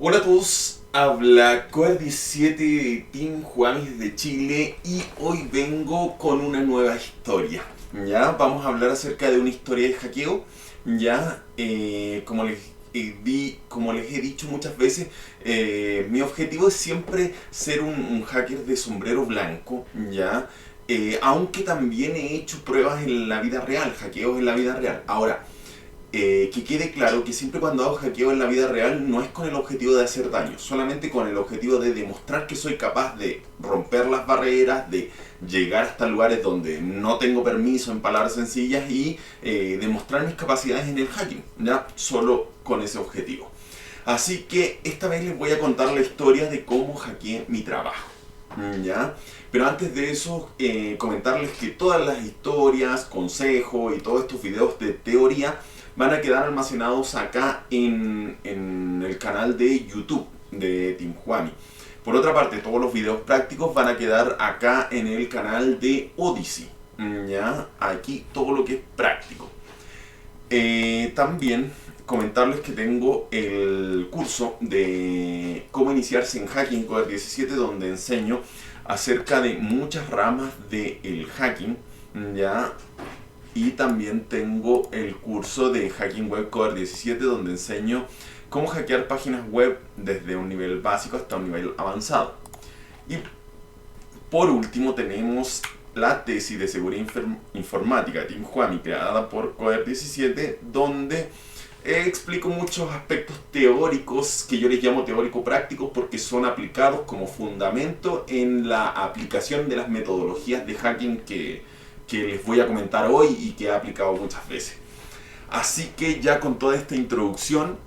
Hola a todos, habla Coer17 de Team Juamis de Chile y hoy vengo con una nueva historia. Ya, vamos a hablar acerca de una historia de hackeo. Ya, como les he dicho muchas veces, mi objetivo es siempre ser un hacker de sombrero blanco. Ya, aunque también he hecho pruebas en la vida real, hackeos en la vida real. Ahora, que quede claro que siempre cuando hago hackeo en la vida real no es con el objetivo de hacer daño, solamente con el objetivo de demostrar que soy capaz de romper las barreras, de llegar hasta lugares donde no tengo permiso, en palabras sencillas, y demostrar mis capacidades en el hacking, ¿ya? Solo con ese objetivo. Así que esta vez les voy a contar la historia de cómo hackeé mi trabajo, ¿ya? Pero antes de eso, comentarles que todas las historias, consejos y todos estos videos de teoría van a quedar almacenados acá en el canal de YouTube de Team Juami. Por otra parte, todos los videos prácticos van a quedar acá en el canal de Odyssey. ¿Ya? Aquí todo lo que es práctico. También comentarles que tengo el curso de cómo iniciarse en hacking Coer17, donde enseño acerca de muchas ramas del hacking, ¿ya? Y también tengo el curso de Hacking Web Coer17, donde enseño cómo hackear páginas web desde un nivel básico hasta un nivel avanzado. Y por último tenemos la tesis de seguridad informática Team Juami, creada por Coer17, donde explico muchos aspectos teóricos que yo les llamo teórico-prácticos porque son aplicados como fundamento en la aplicación de las metodologías de hacking que les voy a comentar hoy y que he aplicado muchas veces. Así que ya con toda esta introducción,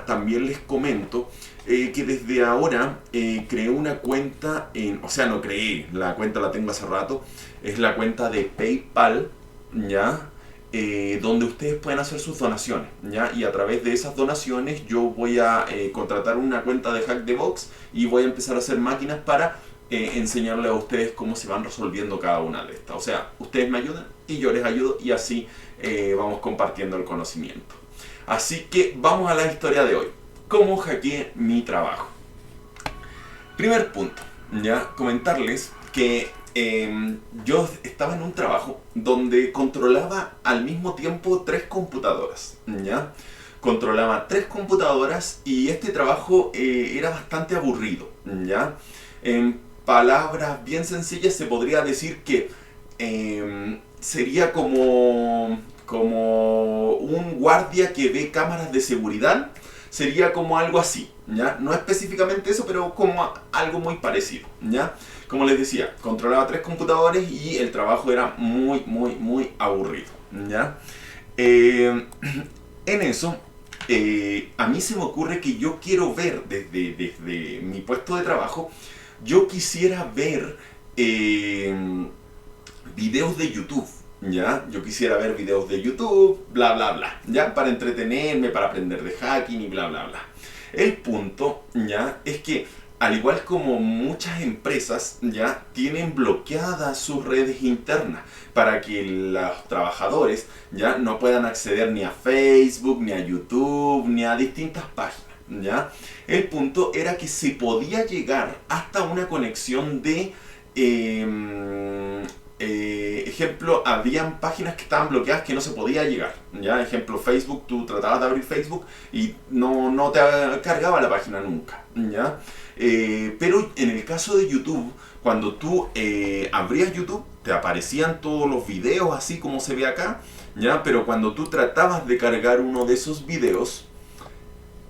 también les comento que desde ahora creé una cuenta, o sea, no creé, la cuenta la tengo hace rato, es la cuenta de PayPal, ¿ya? Donde ustedes pueden hacer sus donaciones, ¿ya? Y a través de esas donaciones yo voy a contratar una cuenta de Hack the Box y voy a empezar a hacer máquinas para enseñarles a ustedes cómo se van resolviendo cada una de estas. O sea, ustedes me ayudan y yo les ayudo y así vamos compartiendo el conocimiento. Así que vamos a la historia de hoy. ¿Cómo hackeé mi trabajo? Primer punto, ya comentarles que yo estaba en un trabajo donde controlaba al mismo tiempo 3 computadoras, ¿ya? Controlaba 3 computadoras y este trabajo era bastante aburrido, ¿ya? En palabras bien sencillas se podría decir que sería como un guardia que ve cámaras de seguridad, sería como algo así, ¿ya? No específicamente eso, pero como algo muy parecido, ¿ya? Como les decía, controlaba 3 computadores y el trabajo era muy aburrido, ¿ya? En eso, a mí se me ocurre que yo quiero ver desde mi puesto de trabajo, yo quisiera ver videos de YouTube, ¿ya? Yo quisiera ver videos de YouTube, bla bla bla, ¿ya? Para entretenerme, para aprender de hacking y bla bla bla. El punto, ¿ya? Es que al igual como muchas empresas, ¿ya? Tienen bloqueadas sus redes internas para que los trabajadores, ¿ya? No puedan acceder ni a Facebook, ni a YouTube, ni a distintas páginas, ¿ya? El punto era que se podía llegar hasta una conexión de ejemplo, habían páginas que estaban bloqueadas que no se podía llegar, ¿ya? Ejemplo, Facebook, tú tratabas de abrir Facebook y no te cargaba la página nunca, ¿ya? Pero en el caso de YouTube, cuando tú abrías YouTube, te aparecían todos los videos así como se ve acá, ¿ya? Pero cuando tú tratabas de cargar uno de esos videos,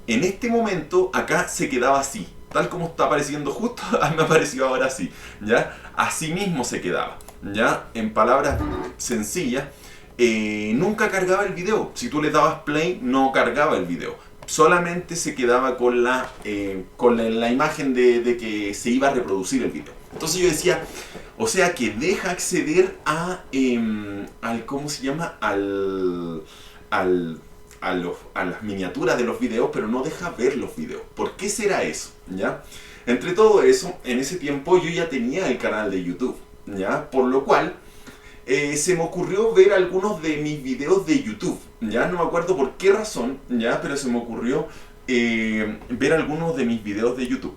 en este momento acá se quedaba así, tal como está apareciendo justo, me apareció ahora así, ¿ya? Así mismo se quedaba, ¿ya? En palabras sencillas, nunca cargaba el video. Si tú le dabas play, no cargaba el video. Solamente se quedaba con la imagen de que se iba a reproducir el video. Entonces yo decía, o sea que deja acceder al ¿cómo se llama? A las miniaturas de los videos, pero no deja ver los videos. ¿Por qué será eso? ¿Ya? Entre todo eso, en ese tiempo yo ya tenía el canal de YouTube, ¿ya? Por lo cual se me ocurrió ver algunos de mis videos de YouTube, ¿ya? No me acuerdo por qué razón, ¿ya? Pero se me ocurrió ver algunos de mis videos de YouTube.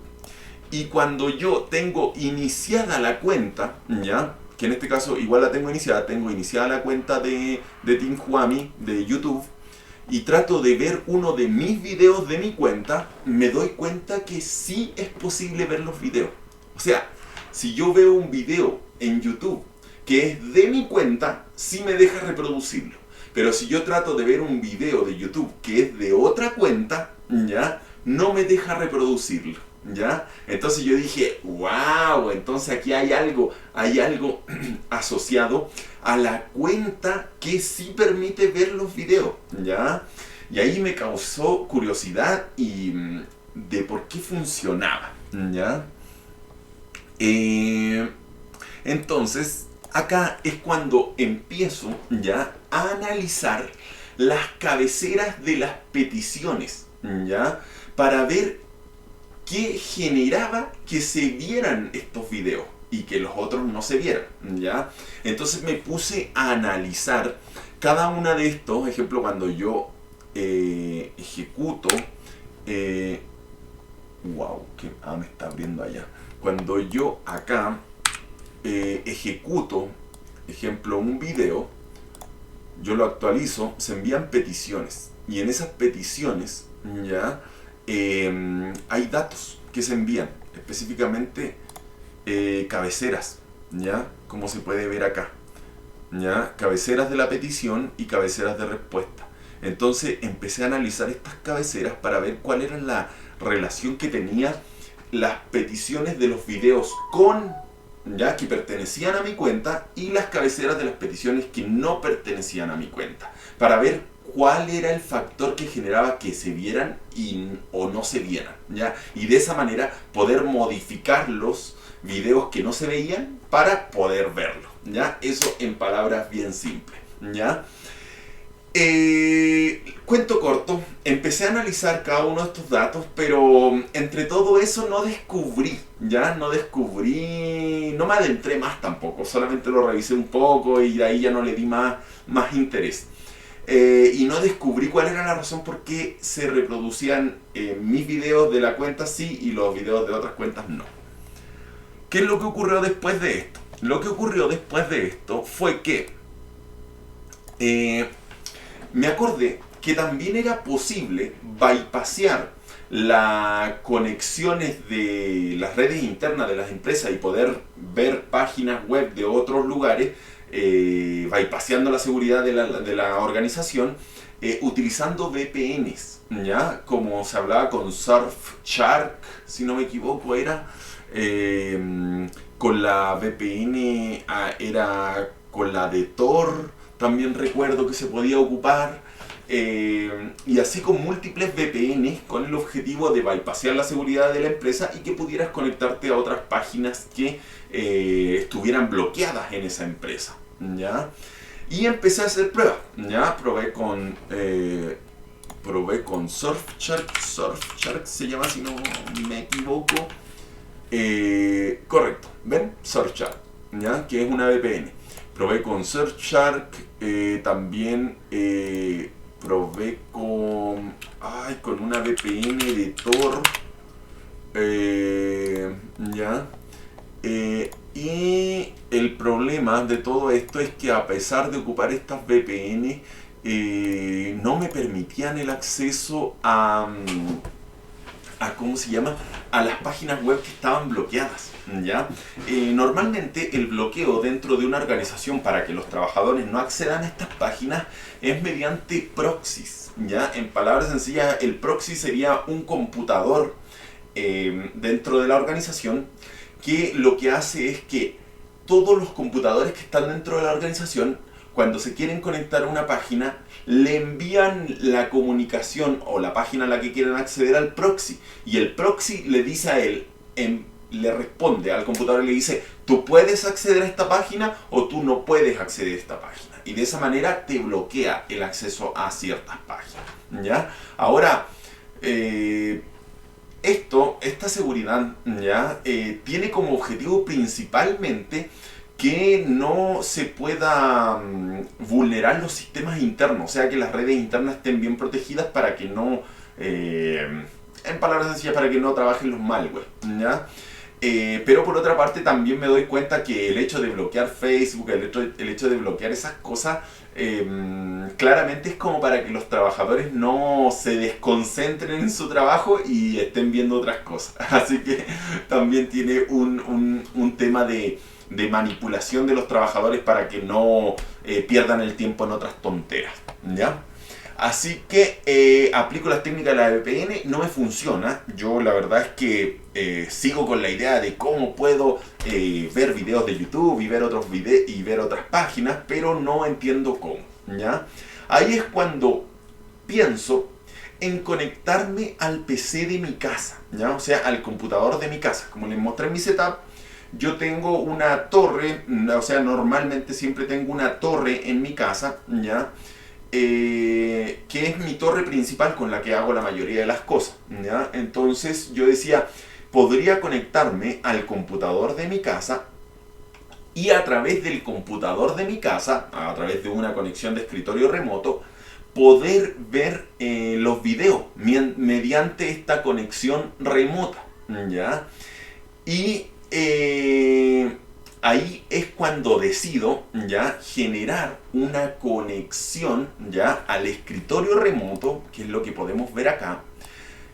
Y cuando yo tengo iniciada la cuenta, ¿ya? Que en este caso igual la tengo iniciada la cuenta de Team Juami de YouTube, y trato de ver uno de mis videos de mi cuenta, me doy cuenta que sí es posible ver los videos. O sea, si yo veo un video en YouTube que es de mi cuenta, sí me deja reproducirlo. Pero si yo trato de ver un video de YouTube que es de otra cuenta, ¿ya? No me deja reproducirlo, ¿ya? Entonces yo dije, wow, entonces aquí hay algo asociado a la cuenta que sí permite ver los videos, ¿ya? Y ahí me causó curiosidad y de por qué funcionaba, ¿ya? Entonces, acá es cuando empiezo ya a analizar las cabeceras de las peticiones, ¿ya? Para ver qué generaba que se vieran estos videos y que los otros no se vieran, ¿ya? Entonces me puse a analizar cada una de estos, ejemplo, cuando yo ejecuto, wow, que me está abriendo allá. Cuando yo acá ejecuto, ejemplo, un video, yo lo actualizo, se envían peticiones y en esas peticiones ya hay datos que se envían, específicamente cabeceras, ya, como se puede ver acá, ya, cabeceras de la petición y cabeceras de respuesta. Entonces empecé a analizar estas cabeceras para ver cuál era la relación que tenía las peticiones de los videos con, ya, que pertenecían a mi cuenta, y las cabeceras de las peticiones que no pertenecían a mi cuenta, para ver cuál era el factor que generaba que se vieran o no se vieran, ¿ya? Y de esa manera poder modificar los videos que no se veían para poder verlo, ¿ya? Eso en palabras bien simples, ¿ya? Cuento corto, empecé a analizar cada uno de estos datos, pero entre todo eso no descubrí, no me adentré más tampoco, solamente lo revisé un poco y de ahí ya no le di más interés. Y no descubrí cuál era la razón por qué se reproducían mis videos de la cuenta sí y los videos de otras cuentas no. ¿Qué es lo que ocurrió después de esto? Lo que ocurrió después de esto fue que me acordé que también era posible bypassear las conexiones de las redes internas de las empresas y poder ver páginas web de otros lugares, bypasseando la seguridad de la organización, utilizando VPNs, ¿ya? Como se hablaba con Surfshark, si no me equivoco, era con la VPN, era con la de Tor, también recuerdo que se podía ocupar, y así con múltiples VPNs con el objetivo de bypassear la seguridad de la empresa y que pudieras conectarte a otras páginas que estuvieran bloqueadas en esa empresa, ¿ya? Y empecé a hacer pruebas, ¿ya? Probé con Surfshark se llama, si no me equivoco. Correcto, ¿ven? Surfshark, ¿ya? Que es una VPN. Probé con Surfshark, también probé con una VPN de Tor, ¿ya? Y el problema de todo esto es que a pesar de ocupar estas VPN, no me permitían el acceso a ¿cómo se llama? A las páginas web que estaban bloqueadas, ¿ya? Normalmente el bloqueo dentro de una organización para que los trabajadores no accedan a estas páginas es mediante proxies, ¿ya? En palabras sencillas, el proxy sería un computador dentro de la organización que lo que hace es que todos los computadores que están dentro de la organización, cuando se quieren conectar a una página, le envían la comunicación o la página a la que quieren acceder al proxy. Y el proxy le dice a él, le responde al computador y le dice, tú puedes acceder a esta página o tú no puedes acceder a esta página. Y de esa manera te bloquea el acceso a ciertas páginas, ¿ya? Ahora, esta seguridad, ¿ya? Tiene como objetivo principalmente que no se pueda vulnerar los sistemas internos, o sea que las redes internas estén bien protegidas para que no En palabras sencillas, para que no trabajen los malware, ¿ya? Pero por otra parte también me doy cuenta que el hecho de bloquear Facebook, el hecho de bloquear esas cosas, claramente es como para que los trabajadores no se desconcentren en su trabajo y estén viendo otras cosas. Así que también tiene un tema de manipulación de los trabajadores para que no pierdan el tiempo en otras tonteras, ¿ya? Así que aplico las técnicas de la VPN, no me funciona. Yo la verdad es que sigo con la idea de cómo puedo ver videos de YouTube y ver otros videos y ver otras páginas, pero no entiendo cómo, ¿ya? Ahí es cuando pienso en conectarme al PC de mi casa, ¿ya? O sea, al computador de mi casa. Como les mostré en mi setup, yo tengo una torre, o sea, normalmente siempre tengo una torre en mi casa, ¿ya? Que es mi torre principal con la que hago la mayoría de las cosas, ¿ya? Entonces yo decía, podría conectarme al computador de mi casa y a través del computador de mi casa, a través de una conexión de escritorio remoto, poder ver los videos mediante esta conexión remota, ¿ya? Y ahí es cuando decido ya generar una conexión ya al escritorio remoto, que es lo que podemos ver acá.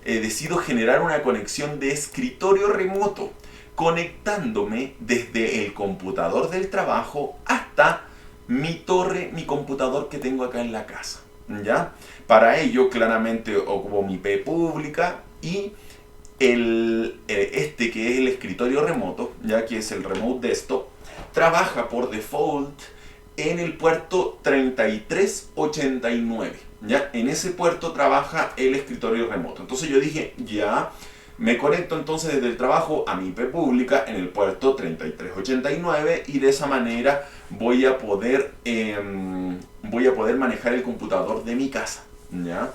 Decido generar una conexión de escritorio remoto, conectándome desde el computador del trabajo hasta mi torre, mi computador que tengo acá en la casa, ¿ya? Para ello claramente ocupo mi IP pública y este que es el escritorio remoto, ya que es el Remote Desktop, trabaja por default en el puerto 3389, ¿ya? En ese puerto trabaja el escritorio remoto. Entonces yo dije, ya, me conecto entonces desde el trabajo a mi IP pública en el puerto 3389 y de esa manera voy a poder manejar el computador de mi casa, ¿ya?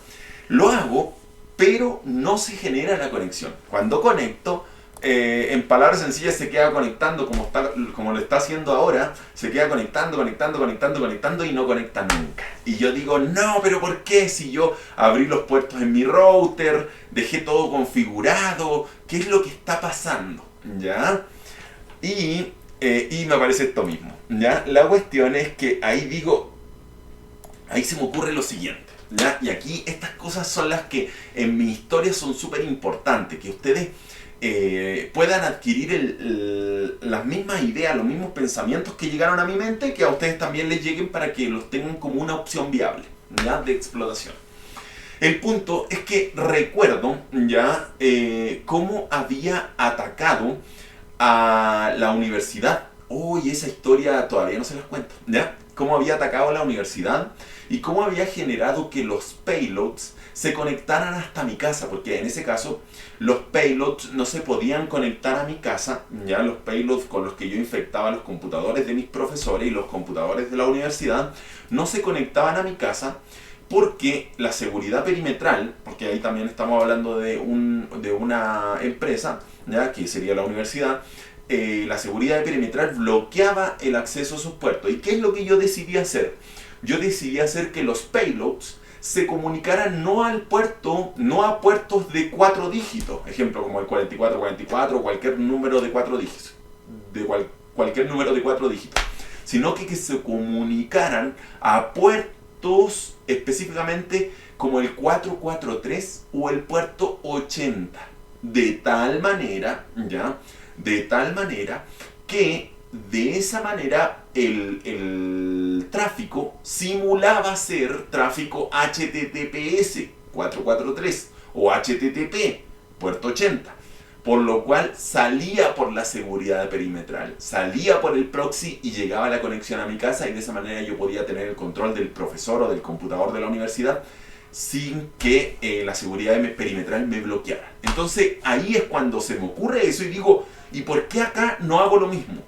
Lo hago, pero no se genera la conexión. Cuando conecto, en palabras sencillas se queda conectando como lo está haciendo ahora, se queda conectando y no conecta nunca. Y yo digo, no, pero ¿por qué? Si yo abrí los puertos en mi router, dejé todo configurado, ¿qué es lo que está pasando? ¿Ya? Y me aparece esto mismo, ¿ya? La cuestión es que ahí se me ocurre lo siguiente, ¿ya? Y aquí estas cosas son las que en mi historia son súper importantes, que ustedes puedan adquirir las mismas ideas, los mismos pensamientos que llegaron a mi mente, que a ustedes también les lleguen para que los tengan como una opción viable, ¿ya? De explotación. El punto es que recuerdo ya cómo había atacado a la universidad. Y esa historia todavía no se las cuento, ¿ya? Cómo había atacado a la universidad y cómo había generado que los payloads se conectaran hasta mi casa, porque en ese caso los payloads no se podían conectar a mi casa, ya los payloads con los que yo infectaba los computadores de mis profesores y los computadores de la universidad no se conectaban a mi casa porque la seguridad perimetral, porque ahí también estamos hablando de una empresa, ya que sería la universidad, la seguridad perimetral bloqueaba el acceso a sus puertos. ¿Y qué es lo que yo decidí hacer? Yo decidí hacer que los payloads se comunicaran no a puertos de 4 dígitos, ejemplo como el 4444 o cualquier número de 4 dígitos, cualquier número de 4 dígitos, sino que se comunicaran a puertos específicamente como el 443 o el puerto 80, de tal manera que de esa manera el tráfico simulaba ser tráfico HTTPS 443 o HTTP puerto 80, por lo cual salía por la seguridad perimetral, salía por el proxy y llegaba la conexión a mi casa, y de esa manera yo podía tener el control del profesor o del computador de la universidad sin que la seguridad perimetral me bloqueara. Entonces ahí es cuando se me ocurre eso y digo, ¿y por qué acá no hago lo mismo?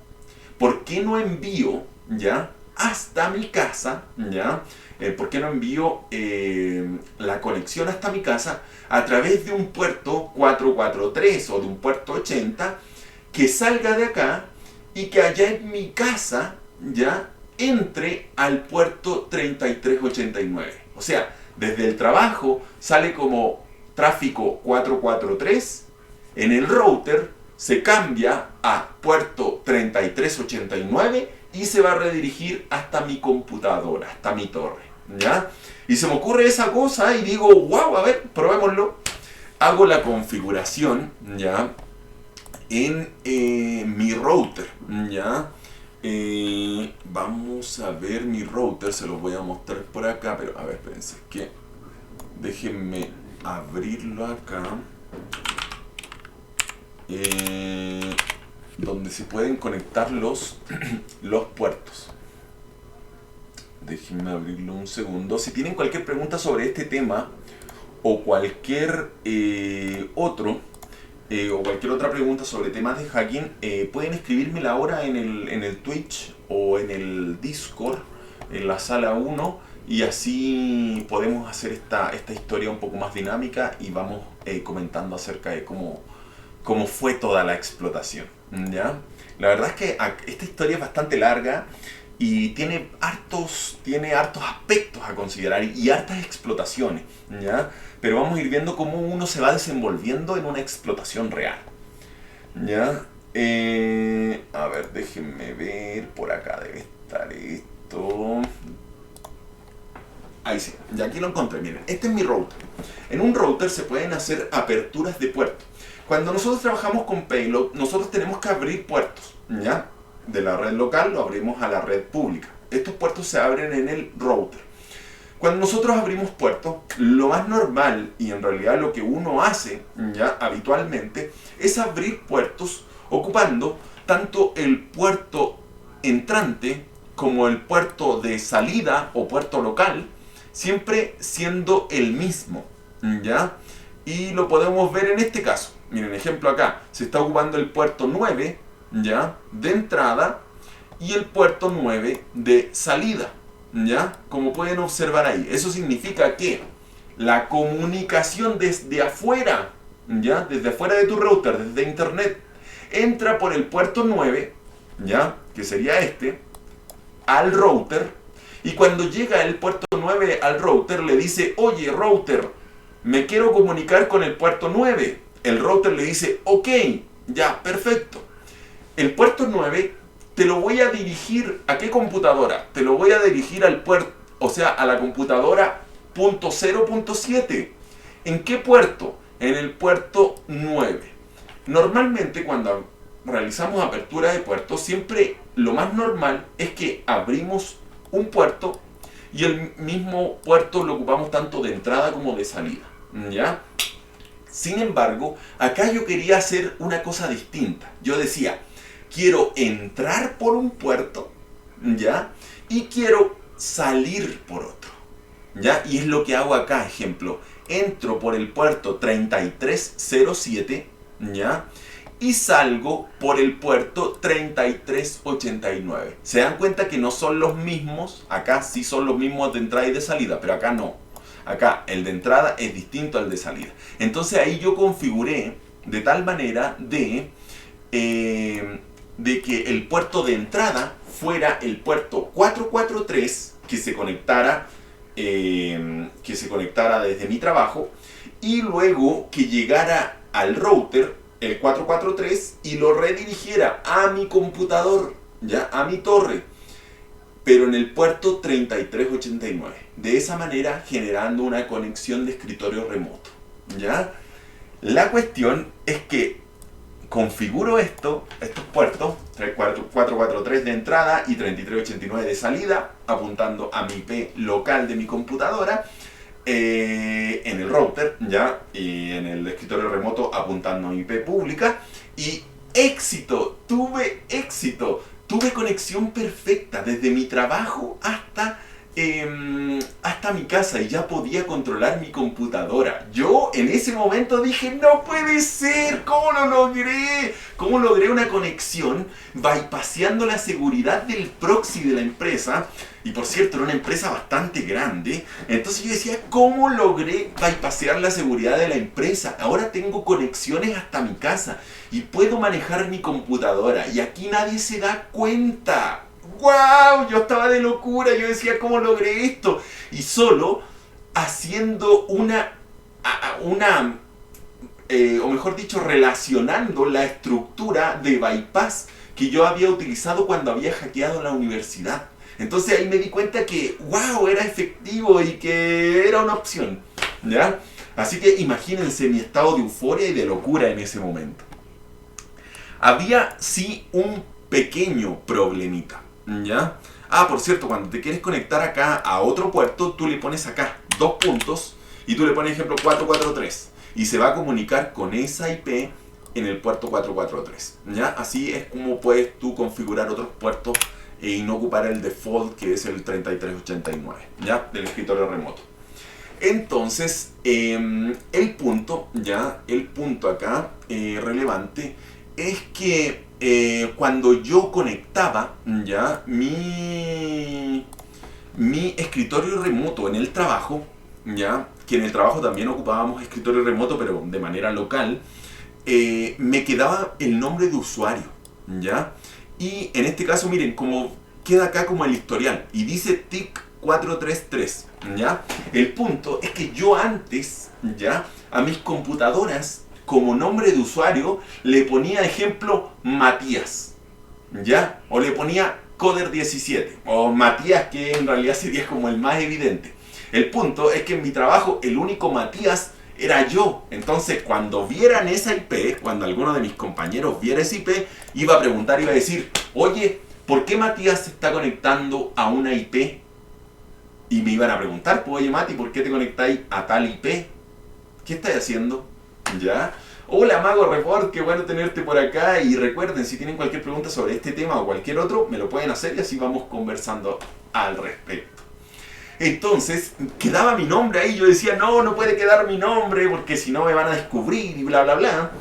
¿Por qué no envío ya hasta mi casa, ya? ¿Por qué no envío la conexión hasta mi casa a través de un puerto 443 o de un puerto 80 que salga de acá y que allá en mi casa ya entre al puerto 3389? O sea, desde el trabajo sale como tráfico 443, en el router se cambia a puerto 3389 y se va a redirigir hasta mi computadora, hasta mi torre, ¿ya? Y se me ocurre esa cosa y digo, wow, a ver, probémoslo. Hago la configuración, ¿ya? En mi router, ¿ya? Vamos a ver mi router, se los voy a mostrar por acá, pero a ver, espérense, que déjenme abrirlo acá. Donde se pueden conectar los puertos. Déjenme abrirlo un segundo. Si tienen cualquier pregunta sobre este tema o cualquier o cualquier otra pregunta sobre temas de hacking, pueden escribírmela ahora en el Twitch o en el Discord, en la sala 1, y así podemos hacer esta historia un poco más dinámica y vamos comentando acerca de cómo fue toda la explotación, ¿ya? La verdad es que esta historia es bastante larga y tiene hartos aspectos a considerar y hartas explotaciones, ¿ya? Pero vamos a ir viendo cómo uno se va desenvolviendo en una explotación real, ¿ya? A ver, déjenme ver, por acá debe estar esto. Ahí sí, ya aquí lo encontré, miren, este es mi router. En un router se pueden hacer aperturas de puertos. Cuando nosotros trabajamos con Payload, nosotros tenemos que abrir puertos, ¿ya? De la red local lo abrimos a la red pública. Estos puertos se abren en el router. Cuando nosotros abrimos puertos, lo más normal, y en realidad lo que uno hace, ¿ya? Habitualmente, es abrir puertos ocupando tanto el puerto entrante como el puerto de salida o puerto local, siempre siendo el mismo, ¿ya? Y lo podemos ver en este caso. Miren, ejemplo acá, se está ocupando el puerto 9, ¿ya? De entrada y el puerto 9 de salida, ¿ya? Como pueden observar ahí. Eso significa que la comunicación desde afuera, ¿ya? Desde afuera de tu router, desde internet, entra por el puerto 9, ¿ya? Que sería este, al router. Y cuando llega el puerto 9 al router, le dice, oye, router, me quiero comunicar con el puerto 9. El router le dice, ok, ya, perfecto. El puerto 9 te lo voy a dirigir, ¿a qué computadora? Te lo voy a dirigir al puerto, o sea, a la computadora .0.7. ¿En qué puerto? En el puerto 9. Normalmente cuando realizamos apertura de puertos, siempre lo más normal es que abrimos un puerto y el mismo puerto lo ocupamos tanto de entrada como de salida, ¿ya? Sin embargo, acá yo quería hacer una cosa distinta. Yo decía, quiero entrar por un puerto, ¿ya? Y quiero salir por otro, ¿ya? Y es lo que hago acá, ejemplo. Entro por el puerto 3307, ¿ya? Y salgo por el puerto 3389. Se dan cuenta que no son los mismos. Acá sí son los mismos de entrada y de salida, pero acá no. Acá el de entrada es distinto al de salida. Entonces ahí yo configuré de tal manera de que el puerto de entrada fuera el puerto 443 que se conectara desde mi trabajo, y luego que llegara al router el 443 y lo redirigiera a mi computador, ya, a mi torre, pero en el puerto 3389. De esa manera generando una conexión de escritorio remoto, ¿ya? La cuestión es que configuro estos puertos, 443 de entrada y 3389 de salida, apuntando a mi IP local de mi computadora, en el router, ¿ya? Y en el escritorio remoto apuntando a mi IP pública. Y éxito, tuve éxito. Tuve conexión perfecta desde mi trabajo hasta mi casa, y ya podía controlar mi computadora. Yo en ese momento dije, no puede ser, ¿cómo lo logré? ¿Cómo logré una conexión bypaseando la seguridad del proxy de la empresa? Y por cierto, era una empresa bastante grande. Entonces yo decía, ¿cómo logré bypasear la seguridad de la empresa? Ahora tengo conexiones hasta mi casa y puedo manejar mi computadora, y aquí nadie se da cuenta. ¡Wow! Yo estaba de locura. Yo decía, ¿cómo logré esto? Y solo haciendo una o mejor dicho, relacionando la estructura de bypass que yo había utilizado cuando había hackeado la universidad. Entonces ahí me di cuenta que, wow, era efectivo y que era una opción, ¿ya? Así que imagínense mi estado de euforia y de locura en ese momento. Había sí un pequeño problemita, ¿ya? Ah, por cierto, cuando te quieres conectar acá a otro puerto, tú le pones acá 2 puntos y tú le pones, ejemplo, 443 y se va a comunicar con esa IP en el puerto 443, ¿ya? Así es como puedes tú configurar otros puertos y no ocupar el default que es el 3389, ¿ya? Del escritorio remoto. Entonces, el punto acá relevante es que cuando yo conectaba ya mi escritorio remoto en el trabajo, ya que en el trabajo también ocupábamos escritorio remoto pero de manera local, me quedaba el nombre de usuario, ya, y en este caso miren como queda acá como el historial y dice TIC 433, ¿ya? El punto es que yo antes, ¿ya? A mis computadoras, como nombre de usuario, le ponía, ejemplo, Matías, ¿ya? O le ponía Coder17, o Matías, que en realidad sería como el más evidente. El punto es que en mi trabajo, el único Matías era yo. Entonces, cuando vieran esa IP, cuando alguno de mis compañeros viera esa IP, iba a preguntar, iba a decir, oye, ¿por qué Matías se está conectando a una IP? Y me iban a preguntar, pues, oye Mati, ¿por qué te conectáis a tal IP? ¿Qué estáis haciendo? ¿Ya? Hola Mago Report, qué bueno tenerte por acá. Y recuerden, si tienen cualquier pregunta sobre este tema o cualquier otro, me lo pueden hacer y así vamos conversando al respecto. Entonces, quedaba mi nombre ahí. Yo decía, no, no puede quedar mi nombre porque si no me van a descubrir y bla, bla, bla.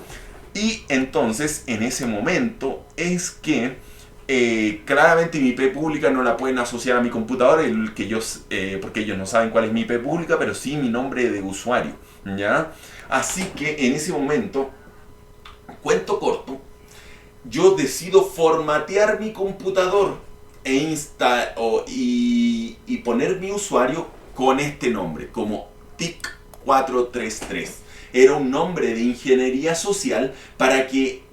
Y entonces, en ese momento, es que claramente mi IP pública no la pueden asociar a mi computadora porque ellos no saben cuál es mi IP pública, pero sí mi nombre de usuario, ¿ya? Así que en ese momento, cuento corto, yo decido formatear mi computador y poner mi usuario con este nombre, como TIC433. Era un nombre de ingeniería social para que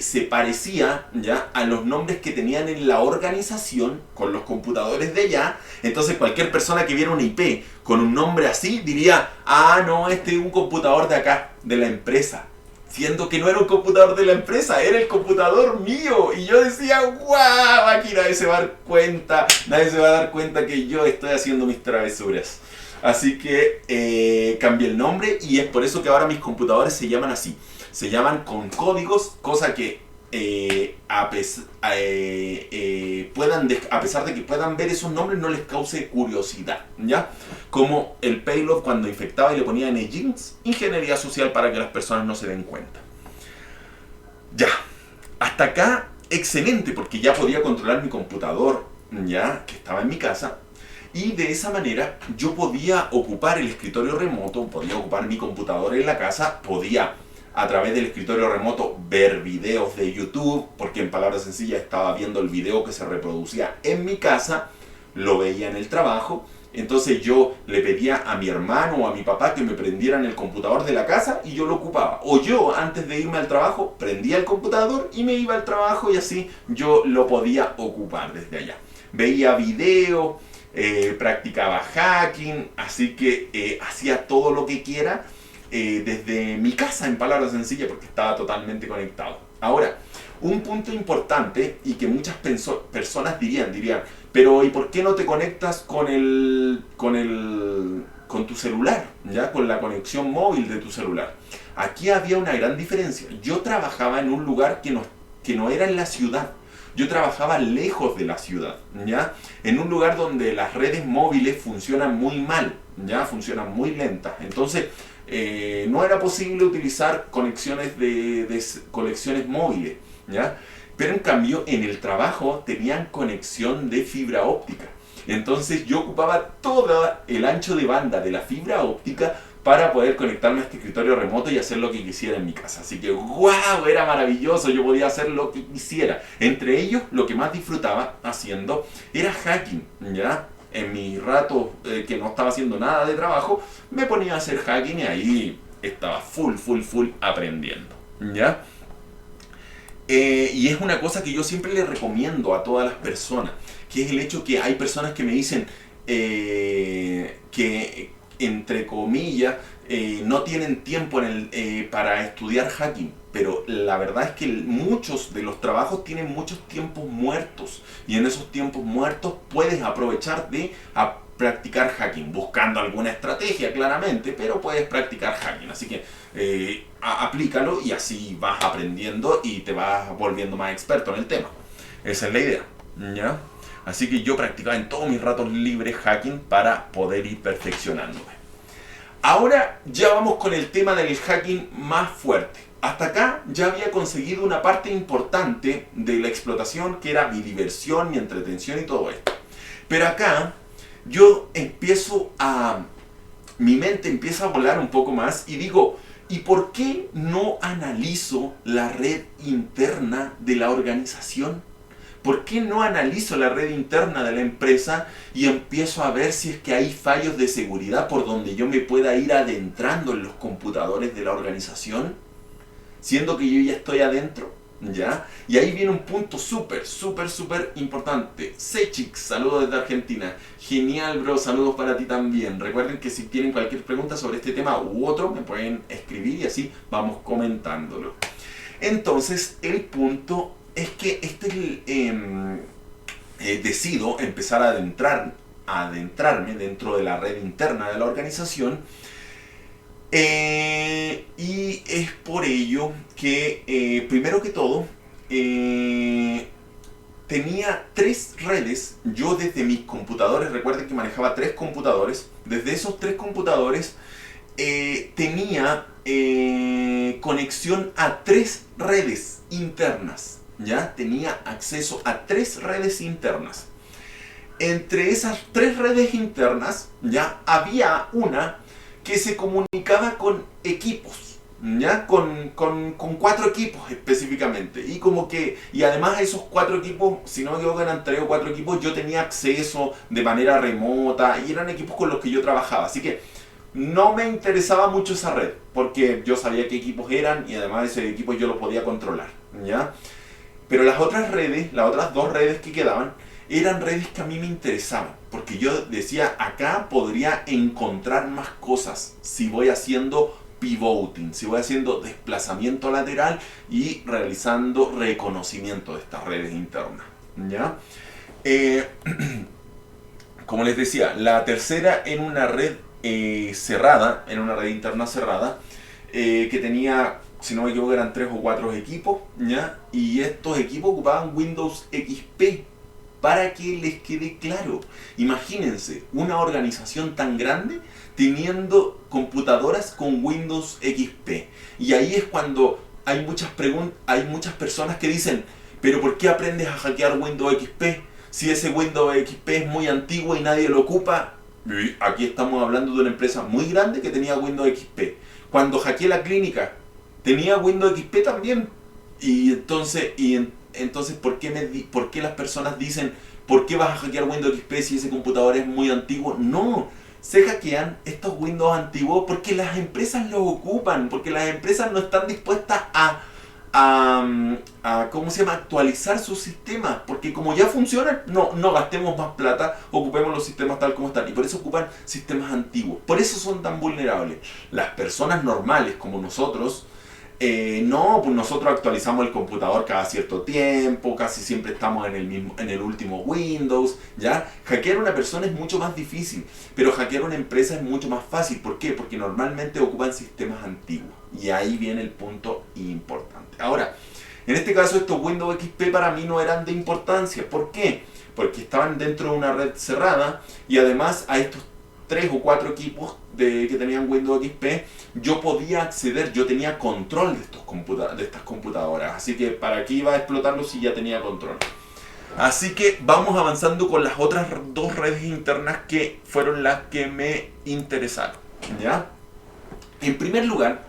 se parecía ya a los nombres que tenían en la organización con los computadores de allá. Entonces cualquier persona que viera una IP con un nombre así diría, ah, no, este es un computador de acá, de la empresa. Siendo que no era un computador de la empresa, era el computador mío. Y yo decía, guau, aquí nadie se va a dar cuenta, nadie se va a dar cuenta que yo estoy haciendo mis travesuras. Así que cambié el nombre y es por eso que ahora mis computadores se llaman así. Se llaman con códigos, cosa que a pesar de que puedan ver esos nombres, no les cause curiosidad, ¿ya? Como el payload cuando infectaba y le ponía Nginx, ingeniería social para que las personas no se den cuenta. Ya, hasta acá, excelente, porque ya podía controlar mi computador, ya, que estaba en mi casa. Y de esa manera yo podía ocupar el escritorio remoto, podía ocupar mi computadora en la casa, podía a través del escritorio remoto ver videos de YouTube, porque en palabras sencillas estaba viendo el video que se reproducía en mi casa, lo veía en el trabajo. Entonces yo le pedía a mi hermano o a mi papá que me prendieran el computador de la casa y yo lo ocupaba. O yo, antes de irme al trabajo, prendía el computador y me iba al trabajo y así yo lo podía ocupar desde allá. Veía videos, practicaba hacking, así que hacía todo lo que quiera desde mi casa, en palabras sencillas, porque estaba totalmente conectado. Ahora, un punto importante y que muchas personas dirían, pero ¿y por qué no te conectas con tu celular? ¿Ya? Con la conexión móvil de tu celular. Aquí había una gran diferencia. Yo trabajaba en un lugar que no era en la ciudad. Yo trabajaba lejos de la ciudad, ¿ya? En un lugar donde las redes móviles funcionan muy mal, ¿ya? Funcionan muy lentas. Entonces, no era posible utilizar conexiones conexiones móviles, ¿ya? Pero en cambio en el trabajo tenían conexión de fibra óptica. Entonces yo ocupaba todo el ancho de banda de la fibra óptica para poder conectarme a este escritorio remoto y hacer lo que quisiera en mi casa. Así que ¡wow! Era maravilloso, yo podía hacer lo que quisiera. Entre ellos, lo que más disfrutaba haciendo era hacking, ¿ya? en mis ratos que no estaba haciendo nada de trabajo, me ponía a hacer hacking y ahí estaba full aprendiendo, ¿ya? Y es una cosa que yo siempre le recomiendo a todas las personas, que es el hecho que hay personas que me dicen que, entre comillas, no tienen tiempo para estudiar hacking, pero la verdad es que muchos de los trabajos tienen muchos tiempos muertos, y en esos tiempos muertos puedes aprovechar de practicar hacking, buscando alguna estrategia claramente, pero puedes practicar hacking, así que aplícalo y así vas aprendiendo y te vas volviendo más experto en el tema. Esa es la idea, ¿ya? Así que yo practicaba en todos mis ratos libres hacking para poder ir perfeccionándome. Ahora ya vamos con el tema del hacking más fuerte. Hasta acá ya había conseguido una parte importante de la explotación, que era mi diversión, mi entretención y todo esto. Pero acá yo mi mente empieza a volar un poco más y digo, ¿y por qué no analizo la red interna de la organización? ¿Por qué no analizo la red interna de la empresa y empiezo a ver si es que hay fallos de seguridad por donde yo me pueda ir adentrando en los computadores de la organización, siendo que yo ya estoy adentro? ¿Ya? Y ahí viene un punto súper importante. Sechix, saludos desde Argentina. Genial, bro, saludos para ti también. Recuerden que si tienen cualquier pregunta sobre este tema u otro, me pueden escribir y así vamos comentándolo. Entonces, el punto es que decido empezar a adentrarme dentro de la red interna de la organización. Y es por ello que, primero que todo, tenía 3 redes. Yo desde mis computadores, recuerden que manejaba 3 computadores, desde esos 3 computadores tenía conexión a 3 redes internas, ¿ya? Tenía acceso a 3 redes internas. Entre esas 3 redes internas, ¿ya? Había una que se comunicaba con equipos, ¿ya? Con 4 equipos específicamente. Y además a esos 4 equipos, si no me equivoco eran 3 o 4 equipos, yo tenía acceso de manera remota y eran equipos con los que yo trabajaba. Así que no me interesaba mucho esa red, porque yo sabía qué equipos eran y además ese equipo yo lo podía controlar, ¿ya? Pero las otras 2 redes que quedaban, eran redes que a mí me interesaban, porque yo decía, acá podría encontrar más cosas si voy haciendo pivoting, si voy haciendo desplazamiento lateral y realizando reconocimiento de estas redes internas, ¿ya? Como les decía, la tercera en una red cerrada, en una red interna cerrada, que tenía, si no me equivoco, eran 3 o 4 equipos, ¿ya? Y estos equipos ocupaban Windows XP. Para que les quede claro, imagínense una organización tan grande teniendo computadoras con Windows XP. Y ahí es cuando hay muchas personas que dicen, pero ¿por qué aprendes a hackear Windows XP? Si ese Windows XP es muy antiguo y nadie lo ocupa. Y aquí estamos hablando de una empresa muy grande que tenía Windows XP. Cuando hackeé la clínica, tenía Windows XP también. Entonces, ¿por qué las personas dicen, ¿por qué vas a hackear Windows XP si ese computador es muy antiguo? No, se hackean estos Windows antiguos porque las empresas los ocupan, porque las empresas no están dispuestas a actualizar sus sistemas, porque como ya funcionan, no gastemos más plata, ocupemos los sistemas tal como están, y por eso ocupan sistemas antiguos, por eso son tan vulnerables. Las personas normales como nosotros, pues nosotros actualizamos el computador cada cierto tiempo, casi siempre estamos en el último Windows, ¿ya? Hackear a una persona es mucho más difícil, pero hackear a una empresa es mucho más fácil. ¿Por qué? Porque normalmente ocupan sistemas antiguos, y ahí viene el punto importante. Ahora, en este caso estos Windows XP para mí no eran de importancia. ¿Por qué? Porque estaban dentro de una red cerrada, y además a estos 3 o 4 equipos que tenían Windows XP, yo podía acceder, yo tenía control de estas computadoras. Así que ¿para qué iba a explotarlo si ya tenía control? Así que vamos avanzando con las otras 2 redes internas que fueron las que me interesaron, ¿ya? En primer lugar,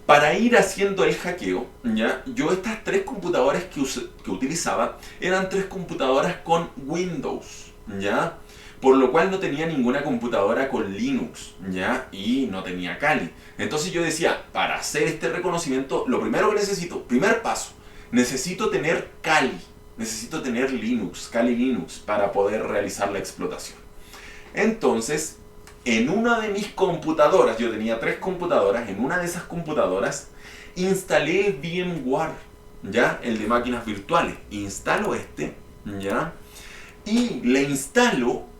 para ir haciendo el hackeo, ¿ya? Yo estas 3 computadoras que utilizaba eran 3 computadoras con Windows, ¿ya? por lo cual no tenía ninguna computadora con Linux, ¿ya? Y no tenía Kali. Entonces yo decía, para hacer este reconocimiento, lo primero que necesito, primer paso, necesito tener Kali, necesito tener Linux, Kali Linux, para poder realizar la explotación. Entonces, en una de mis computadoras, yo tenía 3 computadoras, en una de esas computadoras instalé el VMware, ¿ya? El de máquinas virtuales. Instalo este, ¿ya? Y le instalo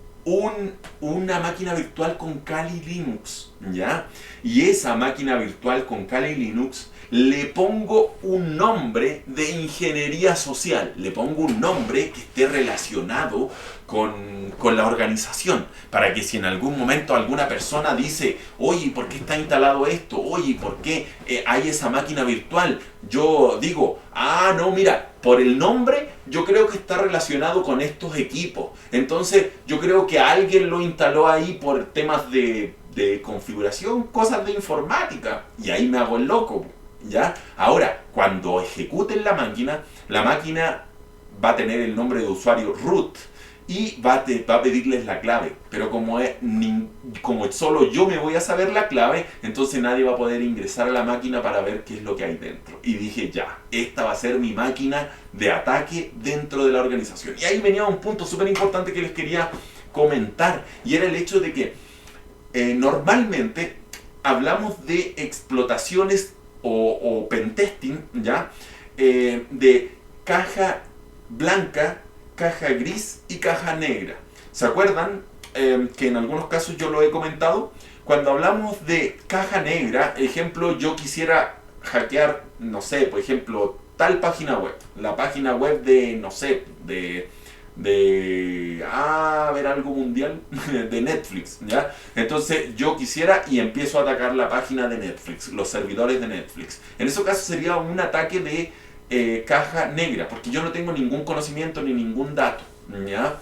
una máquina virtual con Kali Linux, ¿ya? Y esa máquina virtual con Kali Linux le pongo un nombre de ingeniería social, le pongo un nombre que esté relacionado con la organización, para que si en algún momento alguna persona dice, oye, ¿por qué está instalado esto? Oye, ¿por qué hay esa máquina virtual? Yo digo, ah, no, mira, por el nombre yo creo que está relacionado con estos equipos. Entonces yo creo que alguien lo instaló ahí por temas de configuración, cosas de informática. Y ahí me hago el loco, ¿ya? Ahora, cuando ejecuten la máquina va a tener el nombre de usuario root y va a pedirles la clave. Pero como solo yo me voy a saber la clave, entonces nadie va a poder ingresar a la máquina para ver qué es lo que hay dentro. Y dije, ya, esta va a ser mi máquina de ataque dentro de la organización. Y ahí venía un punto súper importante que les quería comentar, y era el hecho de que normalmente hablamos de explotaciones o pentesting, ¿ya? De caja blanca, caja gris y caja negra. ¿Se acuerdan que en algunos casos yo lo he comentado? Cuando hablamos de caja negra, ejemplo, yo quisiera hackear, no sé, por ejemplo, tal página web, la página web de, no sé, a ver, algo mundial, de Netflix, ¿ya? Entonces yo quisiera y empiezo a atacar la página de Netflix, los servidores de Netflix. En ese caso sería un ataque de caja negra, porque yo no tengo ningún conocimiento ni ningún dato, ¿ya?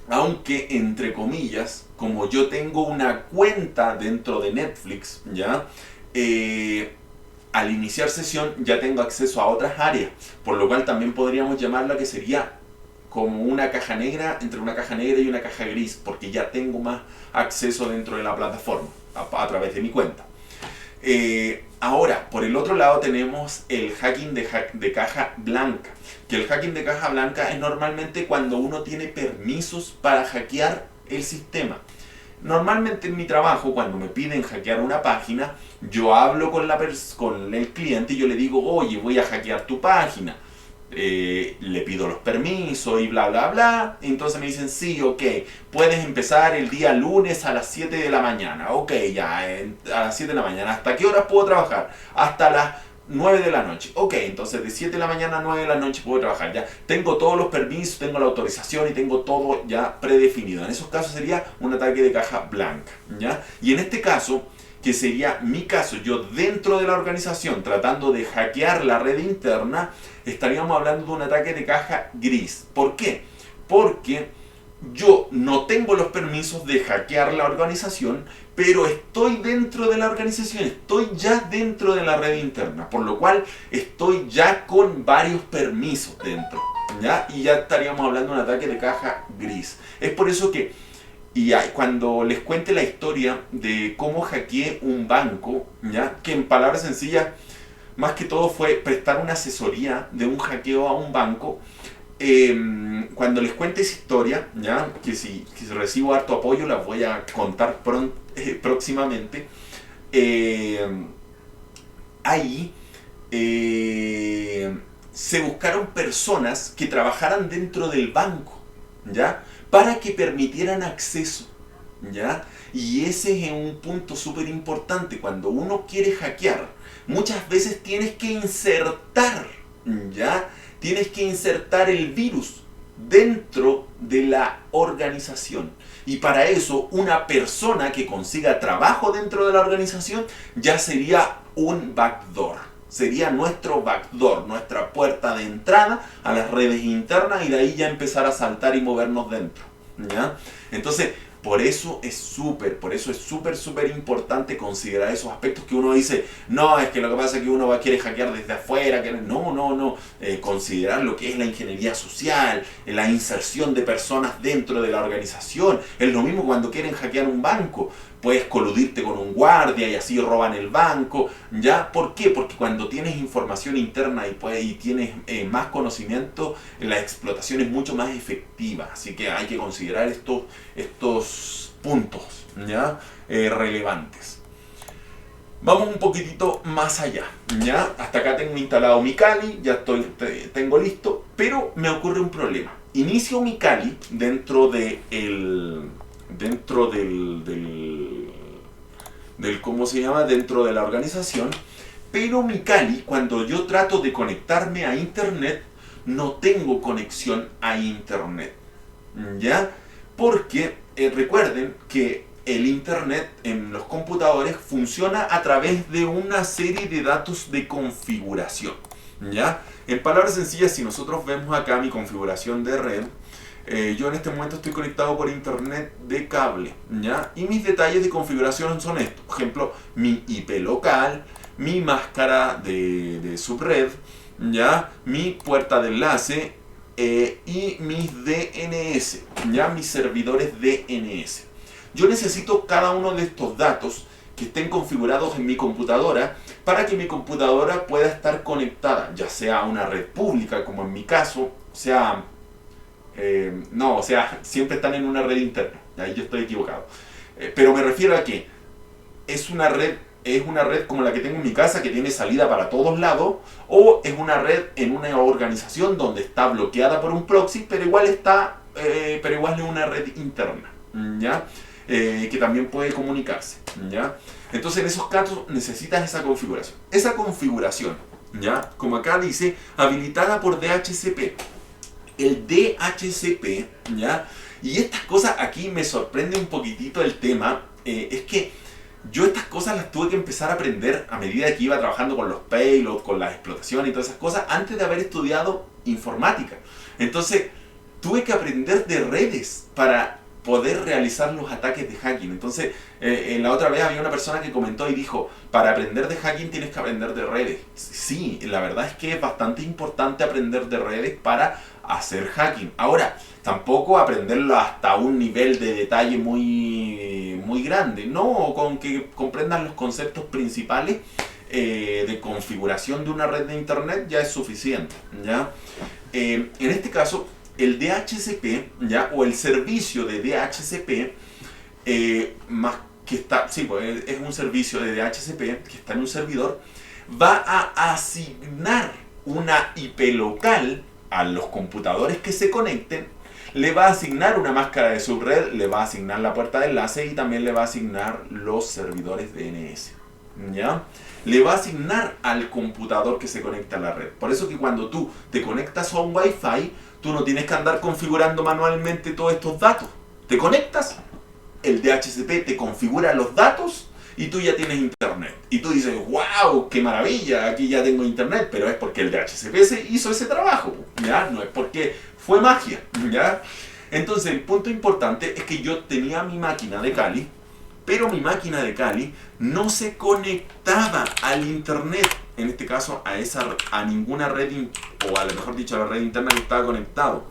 Aunque, entre comillas, como yo tengo una cuenta dentro de Netflix, ¿ya? Al iniciar sesión ya tengo acceso a otras áreas, por lo cual también podríamos llamarla que sería como una caja negra, entre una caja negra y una caja gris, porque ya tengo más acceso dentro de la plataforma, a través de mi cuenta. Ahora, por el otro lado tenemos el hacking de caja blanca, que el hacking de caja blanca es normalmente cuando uno tiene permisos para hackear el sistema. Normalmente en mi trabajo, cuando me piden hackear una página, yo hablo con el cliente y yo le digo, oye, voy a hackear tu página. Le pido los permisos y bla bla bla. Entonces me dicen, sí, ok, puedes empezar el día lunes a las 7 de la mañana. Ok, ya, a las 7 de la mañana. ¿Hasta qué horas puedo trabajar? Hasta las 9 de la noche. Ok, entonces de 7 de la mañana a 9 de la noche puedo trabajar. Ya tengo todos los permisos, tengo la autorización y tengo todo ya predefinido. En esos casos sería un ataque de caja blanca, ¿ya? Y en este caso, que sería mi caso, yo dentro de la organización tratando de hackear la red interna, estaríamos hablando de un ataque de caja gris. ¿Por qué? Porque yo no tengo los permisos de hackear la organización, pero estoy dentro de la organización, estoy ya dentro de la red interna, por lo cual estoy ya con varios permisos dentro, ¿ya? Y ya estaríamos hablando de un ataque de caja gris. Es por eso que, cuando les cuente la historia de cómo hackeé un banco, ¿ya? Que en palabras sencillas, más que todo fue prestar una asesoría de un hackeo a un banco. Cuando les cuente esa historia, ¿ya? Que si recibo harto apoyo, las voy a contar próximamente. Ahí se buscaron personas que trabajaran dentro del banco, ¿ya? Para que permitieran acceso, ¿ya? Y ese es un punto súper importante. Cuando uno quiere hackear, muchas veces tienes que insertar, ¿ya? Tienes que insertar el virus dentro de la organización. Y para eso, una persona que consiga trabajo dentro de la organización ya sería un backdoor. Sería nuestro backdoor, nuestra puerta de entrada a las redes internas, y de ahí ya empezar a saltar y movernos dentro, ¿ya? Entonces, Por eso es súper importante considerar esos aspectos que uno dice, no, es que lo que pasa es que uno va a querer hackear desde afuera, que no. Considerar lo que es la ingeniería social, la inserción de personas dentro de la organización. Es lo mismo cuando quieren hackear un banco. Puedes coludirte con un guardia y así roban el banco, ¿ya? ¿Por qué? Porque cuando tienes información interna y tienes más conocimiento, la explotación es mucho más efectiva. Así que hay que considerar estos puntos, ¿ya? Relevantes. Vamos un poquitito más allá, ¿ya? Hasta acá tengo instalado mi Kali, ya tengo listo, pero me ocurre un problema. Inicio mi Kali dentro ¿cómo se llama? Dentro de la organización, pero mi Kali, cuando yo trato de conectarme a internet, no tengo conexión a internet, ¿ya? Porque recuerden que el internet en los computadores funciona a través de una serie de datos de configuración, ¿ya? En palabras sencillas, si nosotros vemos acá mi configuración de red, yo en este momento estoy conectado por internet de cable, ¿ya? Y mis detalles de configuración son estos. Por ejemplo, mi IP local, mi máscara de subred, ¿ya? Mi puerta de enlace y mis DNS, ¿ya? Mis servidores DNS. Yo necesito cada uno de estos datos que estén configurados en mi computadora para que mi computadora pueda estar conectada, ya sea a una red pública, como en mi caso, siempre están en una red interna. Ahí yo estoy equivocado. Pero me refiero a que es una red como la que tengo en mi casa, que tiene salida para todos lados, o es una red en una organización donde está bloqueada por un proxy, pero igual es una red interna, ¿ya? Que también puede comunicarse, ¿ya? Entonces en esos casos necesitas esa configuración. Esa configuración, ¿ya? Como acá dice, habilitada por DHCP. El DHCP, ¿ya? Y estas cosas aquí me sorprende un poquitito el tema, es que yo estas cosas las tuve que empezar a aprender a medida que iba trabajando con los payloads, con la explotación y todas esas cosas, antes de haber estudiado informática. Entonces, tuve que aprender de redes para poder realizar los ataques de hacking. Entonces, la otra vez había una persona que comentó y dijo, para aprender de hacking tienes que aprender de redes. Sí, la verdad es que es bastante importante aprender de redes para hacer hacking. Ahora, tampoco aprenderlo hasta un nivel de detalle muy grande. No, con que comprendan los conceptos principales de configuración de una red de internet ya es suficiente, ¿ya? En este caso, el DHCP, ¿ya? O el servicio de DHCP, más que está, sí, pues es un servicio de DHCP que está en un servidor, va a asignar una IP local a los computadores que se conecten, le va a asignar una máscara de subred, le va a asignar la puerta de enlace y también le va a asignar los servidores DNS, ¿ya? Le va a asignar al computador que se conecta a la red. Por eso que cuando tú te conectas a un Wi-Fi, tú no tienes que andar configurando manualmente todos estos datos. Te conectas, el DHCP te configura los datos y tú ya tienes internet. Y tú dices, wow, qué maravilla, aquí ya tengo internet, pero es porque el DHCP hizo ese trabajo, ¿ya? No es porque fue magia, ¿ya? Entonces, el punto importante es que yo tenía mi máquina de Kali, pero mi máquina de Kali no se conectaba al internet, en este caso a ninguna red, o a lo mejor dicho a la red interna que estaba conectado.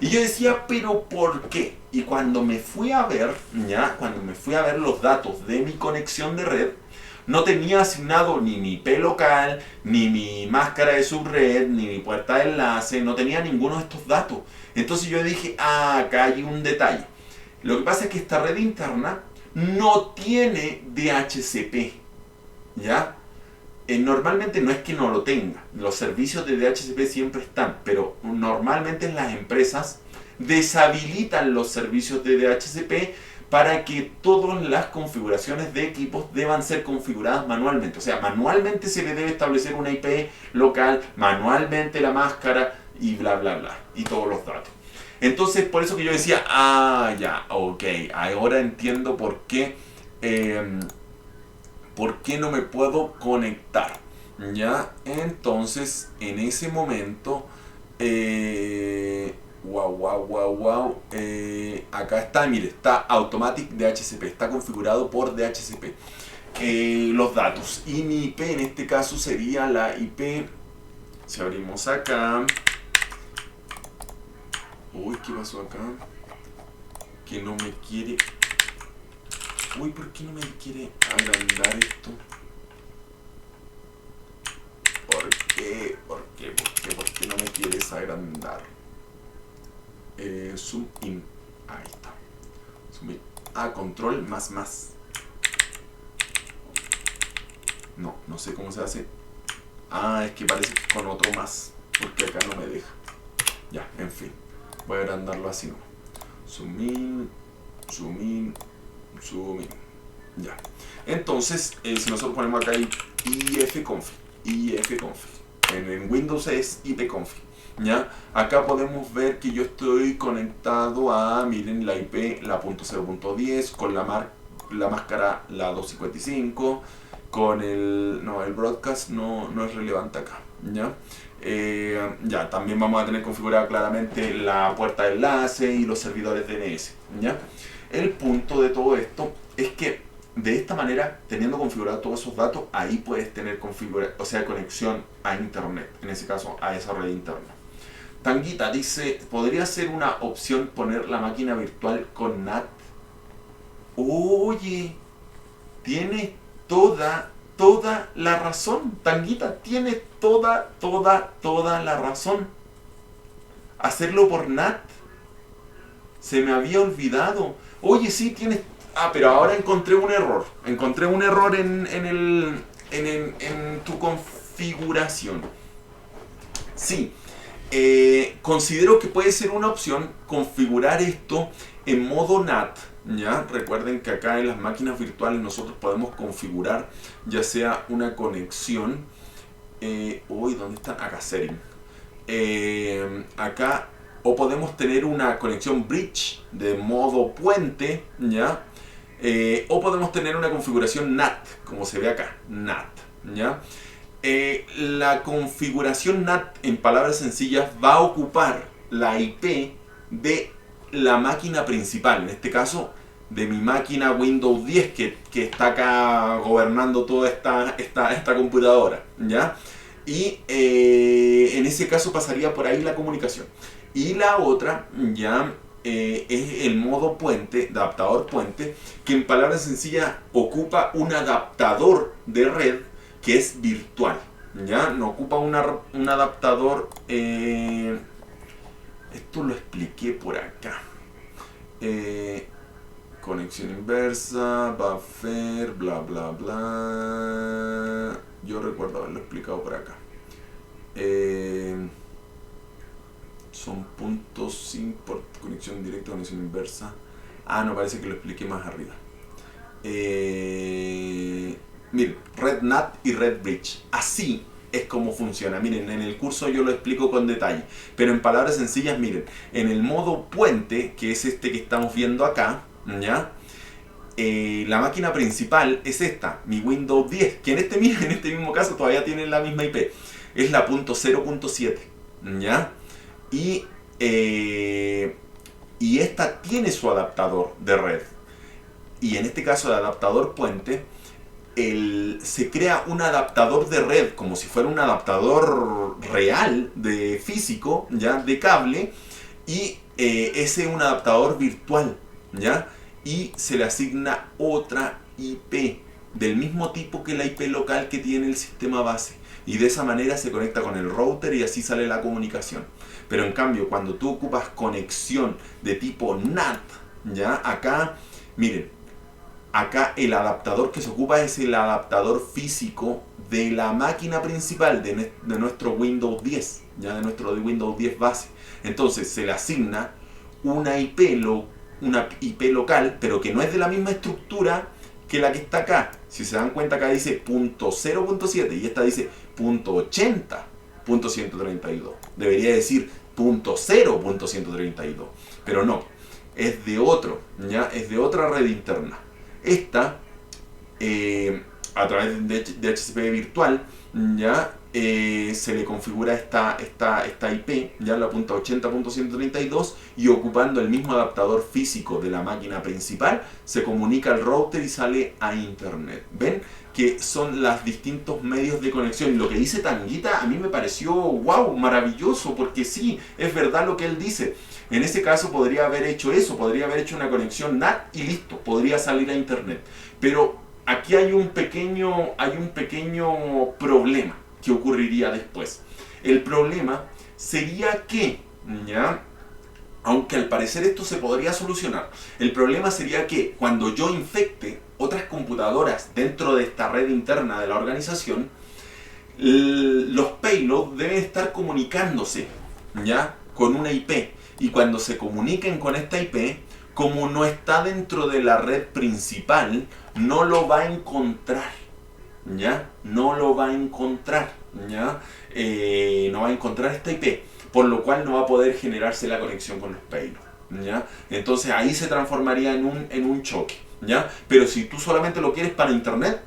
Y yo decía, ¿pero por qué? Y cuando me fui a ver, los datos de mi conexión de red, no tenía asignado ni mi IP local, ni mi máscara de subred, ni mi puerta de enlace, no tenía ninguno de estos datos. Entonces yo dije, acá hay un detalle. Lo que pasa es que esta red interna no tiene DHCP, ¿ya? Normalmente no es que no lo tenga, los servicios de DHCP siempre están, pero normalmente en las empresas deshabilitan los servicios de DHCP para que todas las configuraciones de equipos deban ser configuradas manualmente. O sea, manualmente se le debe establecer una IP local, manualmente la máscara y bla bla bla, y todos los datos. Entonces, por eso que yo decía, ya, ok, ahora entiendo por qué no me puedo conectar, ¿ya? Entonces, en ese momento, acá está, mire, está Automatic DHCP, está configurado por DHCP. Los datos, y mi IP en este caso sería la IP, si abrimos acá, uy, ¿qué pasó acá? Que no me quiere, uy, ¿por qué no me quiere agrandar esto? ¿Por qué? ¿Por qué? ¿Por qué? ¿Por qué no me quieres agrandar? Zoom in, ahí está, zoom in, control más. No sé cómo se hace. Es que parece que es con otro más, porque acá no me deja. Ya, en fin, voy a agrandarlo así nomás. Zoom in, zoom in, zoom in. Ya. Entonces, si nosotros ponemos acá ifconfig, en Windows es ipconfig. ¿Ya? Acá podemos ver que yo estoy conectado a, miren, la IP, la .0.10, con la máscara, la 255, con el broadcast no es relevante acá, ¿ya? Ya, también vamos a tener configurada claramente la puerta de enlace y los servidores DNS, ¿ya? El punto de todo esto es que de esta manera, teniendo configurados todos esos datos, ahí puedes tener conexión a internet, en ese caso a esa red interna. Tanguita dice, ¿podría ser una opción poner la máquina virtual con NAT? Oye, tiene toda la razón. Tanguita tiene toda la razón. Hacerlo por NAT. Se me había olvidado. Oye, sí, tienes... pero ahora encontré un error. Encontré un error en tu configuración. Sí. Considero que puede ser una opción configurar esto en modo NAT, ¿ya? Recuerden que acá en las máquinas virtuales nosotros podemos configurar ya sea una conexión, ¿dónde está? Acá, setting, acá, o podemos tener una conexión bridge de modo puente, ¿ya? O podemos tener una configuración NAT, como se ve acá, NAT, ¿ya? La configuración NAT, en palabras sencillas, va a ocupar la IP de la máquina principal, en este caso de mi máquina Windows 10 que está acá gobernando toda esta computadora, ¿ya? Y en ese caso pasaría por ahí la comunicación. Y la otra ya es el modo puente, adaptador puente, que en palabras sencillas ocupa un adaptador de red que es virtual, ¿ya? No ocupa un adaptador, esto lo expliqué por acá, conexión inversa, buffer, bla bla bla, yo recuerdo haberlo explicado por acá, son puntos sin por conexión directa, conexión inversa, no, parece que lo expliqué más arriba. Miren, Red NAT y Red Bridge. Así es como funciona. Miren, en el curso yo lo explico con detalle. Pero en palabras sencillas, miren, en el modo puente, que es este que estamos viendo acá, ¿ya? La máquina principal es esta, mi Windows 10, que en este mismo caso todavía tiene la misma IP. Es la .0.7, ¿ya? Y esta tiene su adaptador de red. Y en este caso de adaptador puente, se crea un adaptador de red, como si fuera un adaptador real, de físico, ¿ya? De cable, y ese es un adaptador virtual, ¿ya? Y se le asigna otra IP, del mismo tipo que la IP local que tiene el sistema base. Y de esa manera se conecta con el router y así sale la comunicación. Pero en cambio, cuando tú ocupas conexión de tipo NAT, ¿ya? Acá, miren, acá el adaptador que se ocupa es el adaptador físico de la máquina principal de nuestro Windows 10, ya de nuestro Windows 10 base. Entonces se le asigna una IP local, pero que no es de la misma estructura que la que está acá. Si se dan cuenta, acá dice .0.7 y esta dice .80.132. Debería decir .0.132, pero no, es de otro, ¿ya? Es de otra red interna. Esta, a través de DHCP virtual, ¿ya? se le configura esta IP, ya la punta 80.132, y ocupando el mismo adaptador físico de la máquina principal, se comunica al router y sale a internet. ¿Ven? Que son los distintos medios de conexión. Y lo que dice Tanguita a mí me pareció wow, maravilloso, porque sí, es verdad lo que él dice. En ese caso podría haber hecho eso, podría haber hecho una conexión NAT y listo, podría salir a internet. Pero aquí hay un pequeño problema que ocurriría después. El problema sería que, ¿ya? Aunque al parecer esto se podría solucionar, el problema sería que cuando yo infecte otras computadoras dentro de esta red interna de la organización, los payloads deben estar comunicándose, ¿ya? Con una IP. Y cuando se comuniquen con esta IP, como no está dentro de la red principal, no lo va a encontrar, ¿ya? No lo va a encontrar, ¿ya? No va a encontrar esta IP, por lo cual no va a poder generarse la conexión con los payloads, ¿ya? Entonces ahí se transformaría en un choque, ¿ya? Pero si tú solamente lo quieres para internet,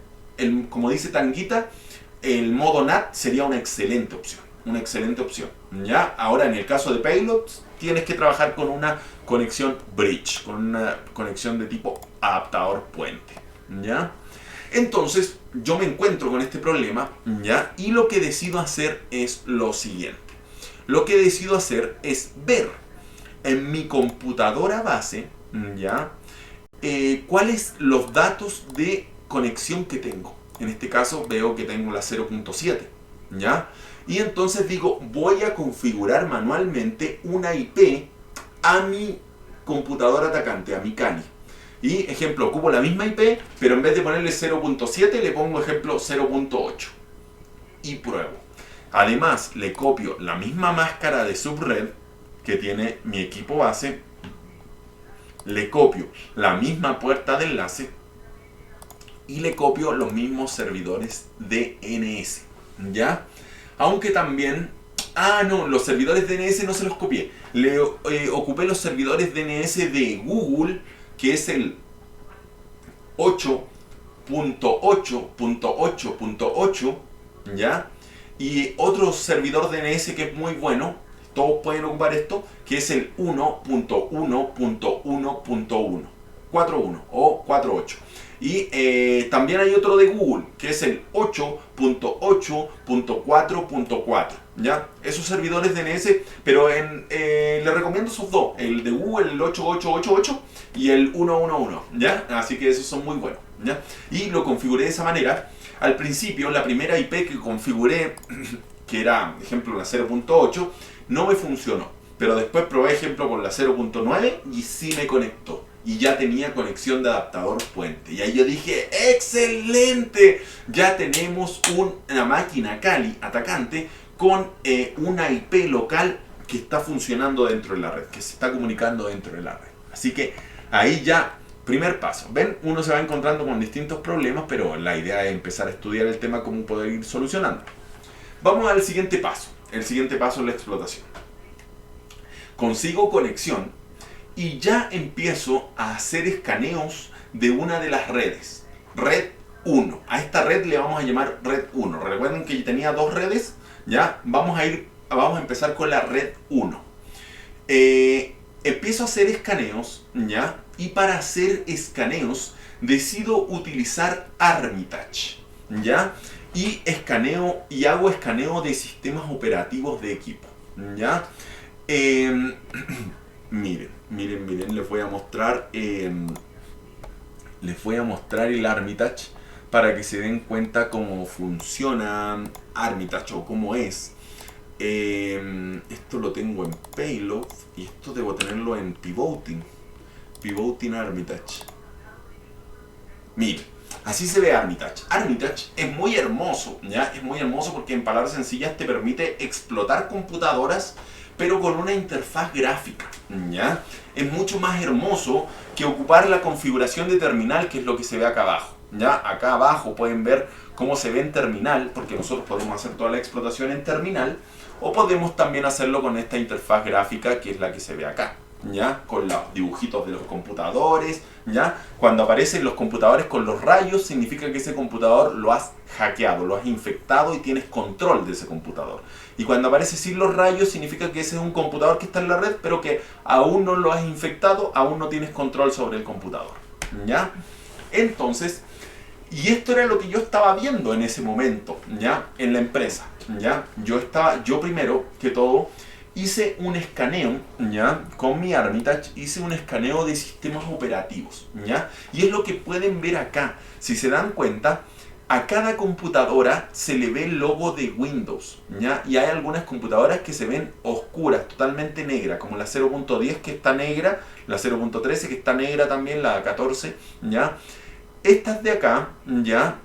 como dice Tanguita, el modo NAT sería una excelente opción, ¿ya? Ahora, en el caso de payloads, tienes que trabajar con una conexión bridge, con una conexión de tipo adaptador puente, ¿ya? Entonces, yo me encuentro con este problema, ¿ya? Y lo que decido hacer es lo siguiente. Lo que decido hacer es ver en mi computadora base, ¿ya? Cuáles los datos de conexión que tengo. En este caso veo que tengo la 0.7, ¿ya? Y entonces digo, voy a configurar manualmente una IP a mi computadora atacante, a mi Kali. Y, ejemplo, ocupo la misma IP, pero en vez de ponerle 0.7, le pongo, ejemplo, 0.8. Y pruebo. Además, le copio la misma máscara de subred que tiene mi equipo base. Le copio la misma puerta de enlace. Y le copio los mismos servidores DNS. ¿Ya? Aunque también... no, los servidores DNS no se los copié. Le ocupé los servidores DNS de Google, que es el 8.8.8.8, ¿ya? Y otro servidor DNS que es muy bueno, todos pueden ocupar esto, que es el 1.1.1.1, 4.1 o 4.8. Y también hay otro de Google, que es el 8.8.4.4, ¿ya? Esos servidores DNS, pero les recomiendo esos dos, el de Google, el 8888 y el 111, ¿ya? Así que esos son muy buenos, ¿ya? Y lo configuré de esa manera. Al principio, la primera IP que configuré, que era, ejemplo, la 0.8, no me funcionó. Pero después probé, ejemplo, con la 0.9 y sí me conectó. Y ya tenía conexión de adaptador puente. Y ahí yo dije, ¡excelente! Ya tenemos una máquina Kali atacante con una IP local que está funcionando dentro de la red, que se está comunicando dentro de la red. Así que ahí ya, primer paso. ¿Ven? Uno se va encontrando con distintos problemas, pero la idea es empezar a estudiar el tema, cómo poder ir solucionando. Vamos al siguiente paso. El siguiente paso es la explotación. Consigo conexión y ya empiezo a hacer escaneos de una de las redes. Red 1. A esta red le vamos a llamar red 1. Recuerden que tenía dos redes. Ya, vamos a empezar con la red 1. Empiezo a hacer escaneos, ¿ya? Y para hacer escaneos decido utilizar Armitage, ¿ya? Y hago escaneo de sistemas operativos de equipo, ¿ya? Miren, les voy a mostrar el Armitage para que se den cuenta cómo funciona Armitage o cómo es. Esto lo tengo en Payload y esto debo tenerlo en Pivoting Armitage. Miren, así se ve Armitage. Armitage es muy hermoso, ¿ya? Es muy hermoso porque en palabras sencillas te permite explotar computadoras, pero con una interfaz gráfica, ¿ya? Es mucho más hermoso que ocupar la configuración de terminal, que es lo que se ve acá abajo, ¿ya? Acá abajo pueden ver cómo se ve en terminal, porque nosotros podemos hacer toda la explotación en terminal, o podemos también hacerlo con esta interfaz gráfica, que es la que se ve acá, ¿ya? Con los dibujitos de los computadores, ¿ya? Cuando aparecen los computadores con los rayos, significa que ese computador lo has hackeado, lo has infectado y tienes control de ese computador. Y cuando aparece sin los rayos, significa que ese es un computador que está en la red, pero que aún no lo has infectado, aún no tienes control sobre el computador, ¿ya? Entonces, y esto era lo que yo estaba viendo en ese momento, ¿ya? En la empresa, ¿ya? Yo primero que todo hice un escaneo, ¿ya? Con mi Armitage hice un escaneo de sistemas operativos, ¿ya? Y es lo que pueden ver acá. Si se dan cuenta, a cada computadora se le ve el logo de Windows, ¿ya? Y hay algunas computadoras que se ven oscuras, totalmente negras, como la 0.10 que está negra, la 0.13 que está negra también, la 14, ¿ya? Estas de acá, ¿ya?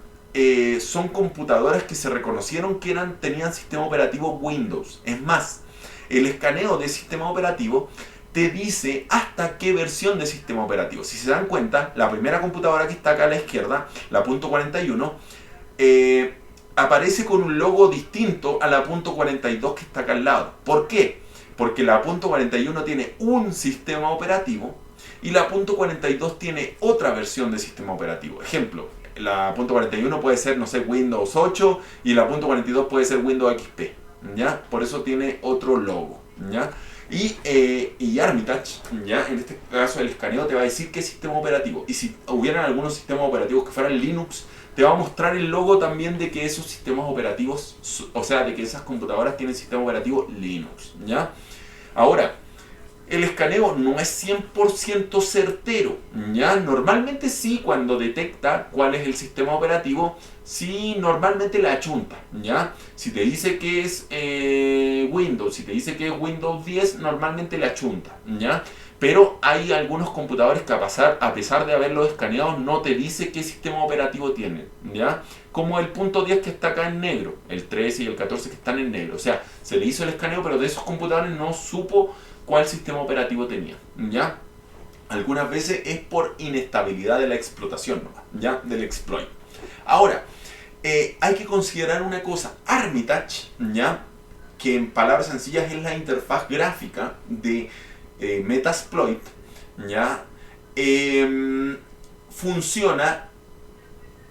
Son computadoras que se reconocieron que tenían sistema operativo Windows. Es más, el escaneo de sistema operativo te dice hasta qué versión de sistema operativo. Si se dan cuenta, la primera computadora que está acá a la izquierda, la .41, aparece con un logo distinto a la .42 que está acá al lado. ¿Por qué? Porque la .41 tiene un sistema operativo y la .42 tiene otra versión de sistema operativo. Ejemplo, la .41 puede ser, no sé, Windows 8 y la .42 puede ser Windows XP, ¿ya? Por eso tiene otro logo, ¿ya? Y Armitage, ¿ya? En este caso el escaneo te va a decir qué sistema operativo. Y si hubieran algunos sistemas operativos que fueran Linux, te va a mostrar el logo también de que esos sistemas operativos, o sea, de que esas computadoras tienen sistema operativo Linux, ¿ya? Ahora, el escaneo no es 100% certero, ¿ya? Normalmente sí, cuando detecta cuál es el sistema operativo, sí, normalmente la achunta, ¿ya? Si te dice que es Windows, si te dice que es Windows 10, normalmente la achunta, ¿ya? Pero hay algunos computadores que a pesar de haberlo escaneado, no te dice qué sistema operativo tienen, ¿ya? Como el punto 10 que está acá en negro, el 13 y el 14 que están en negro. O sea, se le hizo el escaneo, pero de esos computadores no supo cuál sistema operativo tenía, ¿ya? Algunas veces es por inestabilidad de la explotación, ¿ya? Del exploit. Ahora, hay que considerar una cosa. Armitage, ¿ya? Que en palabras sencillas es la interfaz gráfica de Metasploit, ¿ya? Funciona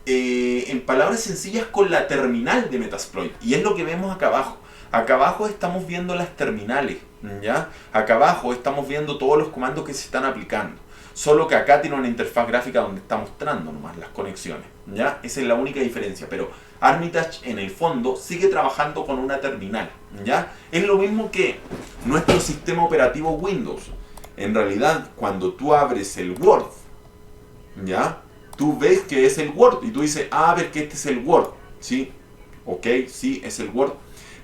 en palabras sencillas con la terminal de Metasploit. Y es lo que vemos acá abajo. Acá abajo estamos viendo las terminales, ¿ya? Acá abajo estamos viendo todos los comandos que se están aplicando. Solo que acá tiene una interfaz gráfica donde está mostrando nomás las conexiones, ¿ya? Esa es la única diferencia. Pero Armitage en el fondo sigue trabajando con una terminal, ¿ya? Es lo mismo que nuestro sistema operativo Windows. En realidad, cuando tú abres el Word, ¿ya? Tú ves que es el Word y tú dices, a ver que este es el Word, ¿sí? Ok, sí, es el Word.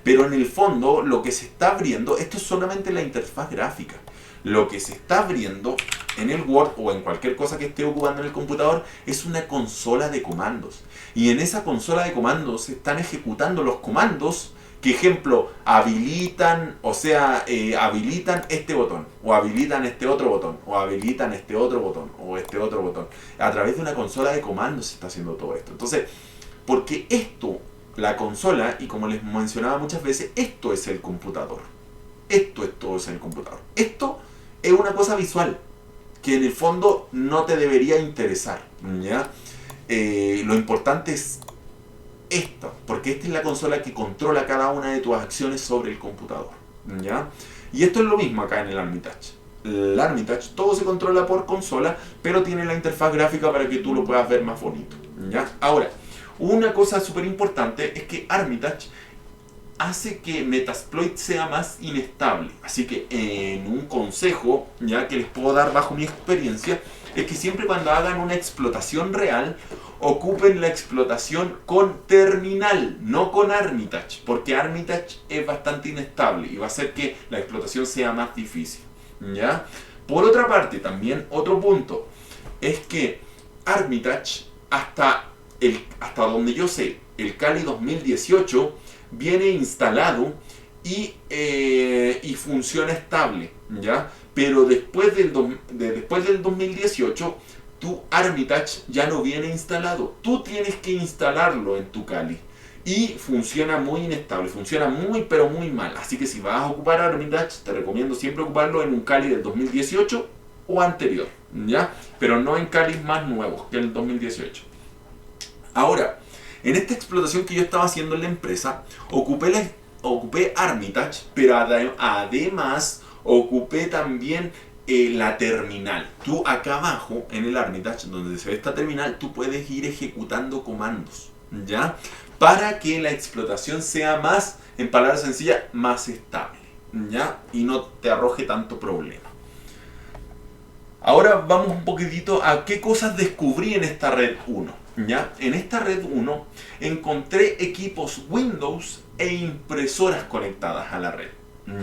Pero en el fondo lo que se está abriendo, esto es solamente la interfaz gráfica. Lo que se está abriendo en el Word o en cualquier cosa que esté ocupando en el computador es una consola de comandos. Y en esa consola de comandos se están ejecutando los comandos que, ejemplo, habilitan, o sea, habilitan este botón, o habilitan este otro botón, o habilitan este otro botón, o este otro botón. A través de una consola de comandos se está haciendo todo esto. Entonces, porque esto, la consola, y como les mencionaba muchas veces, esto es el computador. Esto es todo es el computador. Esto es una cosa visual que en el fondo no te debería interesar, ¿ya? Lo importante es esta, porque esta es la consola que controla cada una de tus acciones sobre el computador, ¿ya? Y esto es lo mismo acá en el Armitage. El Armitage todo se controla por consola, pero tiene la interfaz gráfica para que tú lo puedas ver más bonito, ¿ya? Ahora, una cosa súper importante es que Armitage hace que Metasploit sea más inestable. Así que en un consejo, ya que les puedo dar bajo mi experiencia, es que siempre cuando hagan una explotación real, ocupen la explotación con terminal, no con Armitage, porque Armitage es bastante inestable y va a hacer que la explotación sea más difícil, ¿ya? Por otra parte, también otro punto, es que Armitage, hasta donde yo sé, el Kali 2018, viene instalado y funciona estable, ¿ya? Pero después del 2018, tu Armitage ya no viene instalado. Tú tienes que instalarlo en tu Kali. y funciona muy inestable, funciona muy pero muy mal. Así que si vas a ocupar Armitage, te recomiendo siempre ocuparlo en un Kali del 2018 o anterior, ¿ya? Pero no en Kalis más nuevos que el 2018. Ahora, en esta explotación que yo estaba haciendo en la empresa, ocupé Armitage, pero además ocupé también la terminal. Tú acá abajo, en el Armitage, donde se ve esta terminal, tú puedes ir ejecutando comandos, ¿ya? Para que la explotación sea más, en palabras sencillas, más estable, ¿ya? Y no te arroje tanto problema. Ahora vamos un poquitito a qué cosas descubrí en esta red 1, ¿ya? En esta red 1 encontré equipos Windows e impresoras conectadas a la red,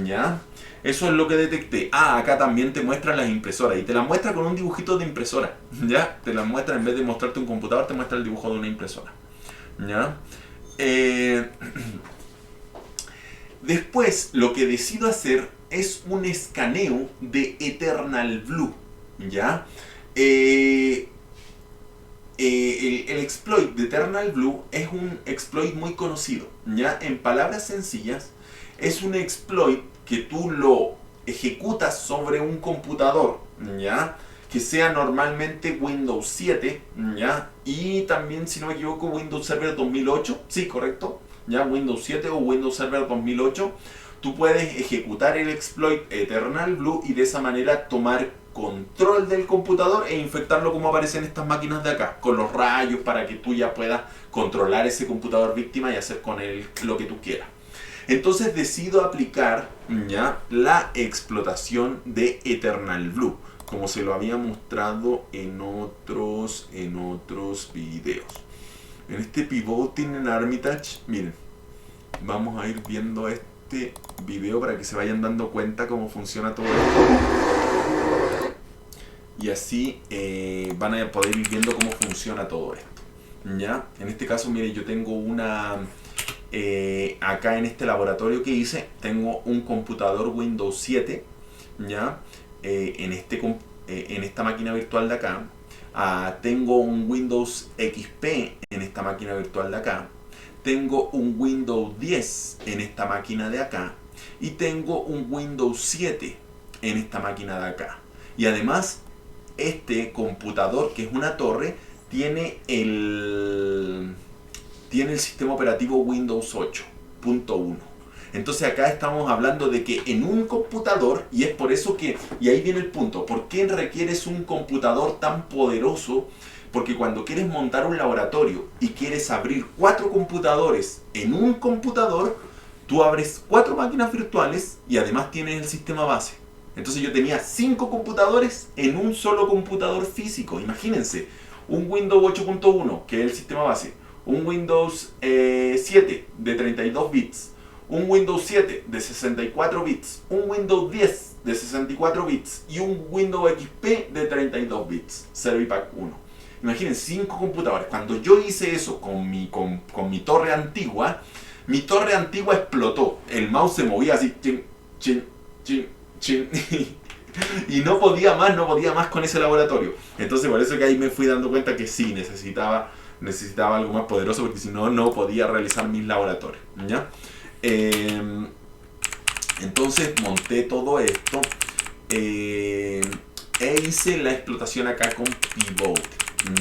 ¿ya? Eso es lo que detecté. Ah, acá también te muestra las impresoras y te las muestra con un dibujito de impresora, ¿ya? Te las muestra, en vez de mostrarte un computador, te muestra el dibujo de una impresora, ¿ya? Después, lo que decido hacer es un escaneo de Eternal Blue, ¿ya? El exploit de Eternal Blue es un exploit muy conocido, ¿ya? En palabras sencillas, es un exploit que tú lo ejecutas sobre un computador, ¿ya? Que sea normalmente Windows 7, ¿ya? Y también, si no me equivoco, Windows Server 2008, sí, correcto, ¿ya? Windows 7 o Windows Server 2008. Tú puedes ejecutar el exploit Eternal Blue y de esa manera tomar control del computador e infectarlo como aparece en estas máquinas de acá, con los rayos para que tú ya puedas controlar ese computador víctima y hacer con él lo que tú quieras. Entonces decido aplicar ya la explotación de Eternal Blue, como se lo había mostrado en otros videos. En este pivoting en Armitage, miren, vamos a ir viendo este video para que se vayan dando cuenta cómo funciona todo esto. Y así van a poder ir viendo cómo funciona todo esto. ¿Ya? En este caso, miren, yo tengo una... acá en este laboratorio que hice, tengo un computador Windows 7, ¿ya? En esta máquina virtual de acá. Tengo un Windows XP en esta máquina virtual de acá. Tengo un Windows 10 en esta máquina de acá. Y tengo un Windows 7 en esta máquina de acá. Y además, este computador, que es una torre, tiene el sistema operativo Windows 8.1. Entonces acá estamos hablando de que en un computador, y es por eso que, y ahí viene el punto, ¿por qué requieres un computador tan poderoso? Porque cuando quieres montar un laboratorio y quieres abrir 4 computadores en un computador, tú abres 4 máquinas virtuales y además tienes el sistema base. Entonces yo tenía 5 computadores en un solo computador físico. Imagínense, un Windows 8.1, que es el sistema base, un Windows 7 de 32 bits, un Windows 7 de 64 bits, un Windows 10 de 64 bits y un Windows XP de 32 bits, Servipack 1. Imagínense, 5 computadores. Cuando yo hice eso con mi torre antigua, mi torre antigua explotó. El mouse se movía así, chin, chin, chin, chin. Y no podía más con ese laboratorio. Entonces por eso que ahí me fui dando cuenta que sí, necesitaba algo más poderoso, porque si no, no podía realizar mis laboratorios, ¿ya? Entonces monté todo esto e hice la explotación acá con Pivot,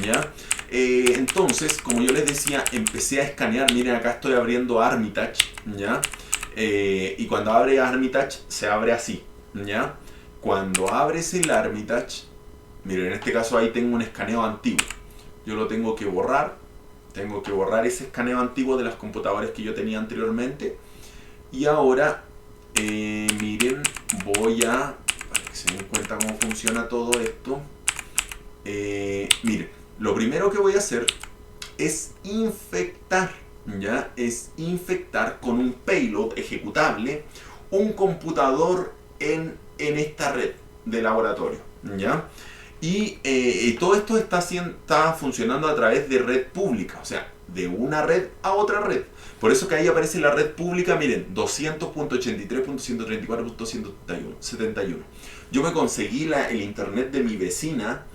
¿ya? Entonces, como yo les decía, empecé a escanear. Miren, acá estoy abriendo Armitage, ¿ya? Y cuando abre Armitage, se abre así, ¿ya? Cuando abres el Armitage, miren, en este caso ahí tengo un escaneo antiguo. Yo lo tengo que borrar. Tengo que borrar ese escaneo antiguo de las computadoras que yo tenía anteriormente. Y ahora, miren, para que se den cuenta cómo funciona todo esto. Miren, lo primero que voy a hacer es infectar, ¿ya? Es infectar con un payload ejecutable un computador en esta red de laboratorio, ¿ya? Y todo esto está funcionando a través de red pública, o sea, de una red a otra red. Por eso que ahí aparece la red pública, miren, 200.83.134.171. Yo me conseguí el internet de mi vecina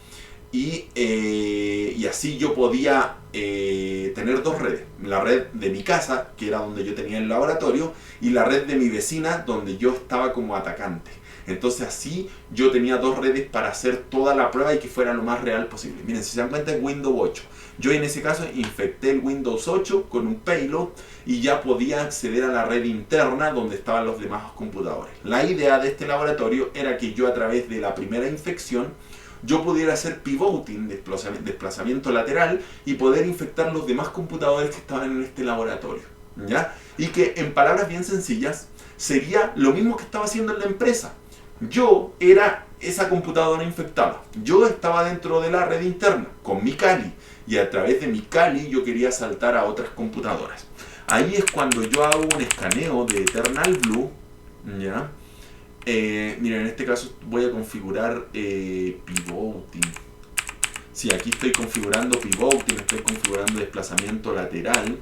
y así yo podía tener dos redes. La red de mi casa, que era donde yo tenía el laboratorio, y la red de mi vecina, donde yo estaba como atacante. Entonces así yo tenía dos redes para hacer toda la prueba y que fuera lo más real posible. Miren, si se dan cuenta es Windows 8. Yo en ese caso infecté el Windows 8 con un payload y ya podía acceder a la red interna donde estaban los demás computadores. La idea de este laboratorio era que yo a través de la primera infección yo pudiera hacer pivoting, desplazamiento lateral, y poder infectar los demás computadores que estaban en este laboratorio, ¿ya? Y que en palabras bien sencillas sería lo mismo que estaba haciendo en la empresa. Yo era esa computadora infectada. Yo estaba dentro de la red interna con mi Kali y a través de mi Kali yo quería saltar a otras computadoras. Ahí es cuando yo hago un escaneo de Eternal Blue, ¿ya? Miren, en este caso voy a configurar pivoting. Sí, aquí estoy configurando pivoting, estoy configurando desplazamiento lateral,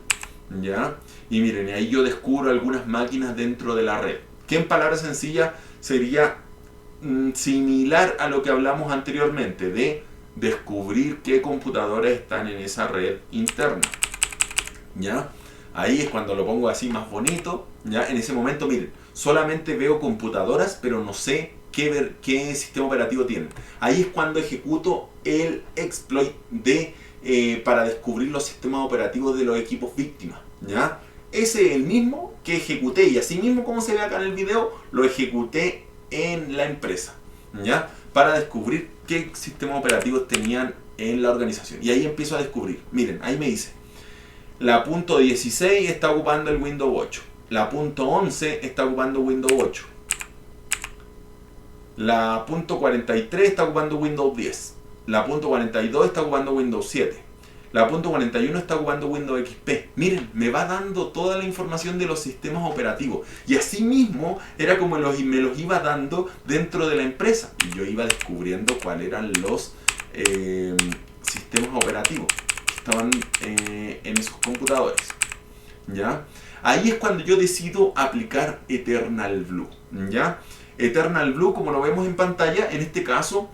¿ya? Y miren, ahí yo descubro algunas máquinas dentro de la red, que en palabras sencillas sería similar a lo que hablamos anteriormente, de descubrir qué computadoras están en esa red interna, ¿ya? Ahí es cuando lo pongo así más bonito, ¿ya? En ese momento, miren, solamente veo computadoras, pero no sé qué sistema operativo tienen. Ahí es cuando ejecuto el exploit para descubrir los sistemas operativos de los equipos víctimas, ¿ya? Ese es el mismo que ejecuté, y así mismo como se ve acá en el video, lo ejecuté en la empresa, ¿ya? Para descubrir qué sistemas operativos tenían en la organización. Y ahí empiezo a descubrir. Miren, ahí me dice, la punto .16 está ocupando el Windows 8. La punto .11 está ocupando Windows 8. La punto .43 está ocupando Windows 10. La punto .42 está ocupando Windows 7. La punto .41 está ocupando Windows XP. Miren, me va dando toda la información de los sistemas operativos. Y así mismo era como me los iba dando dentro de la empresa. Y yo iba descubriendo cuáles eran los sistemas operativos que estaban en esos computadores, ¿ya? Ahí es cuando yo decido aplicar Eternal Blue, ¿ya? Eternal Blue, como lo vemos en pantalla, en este caso,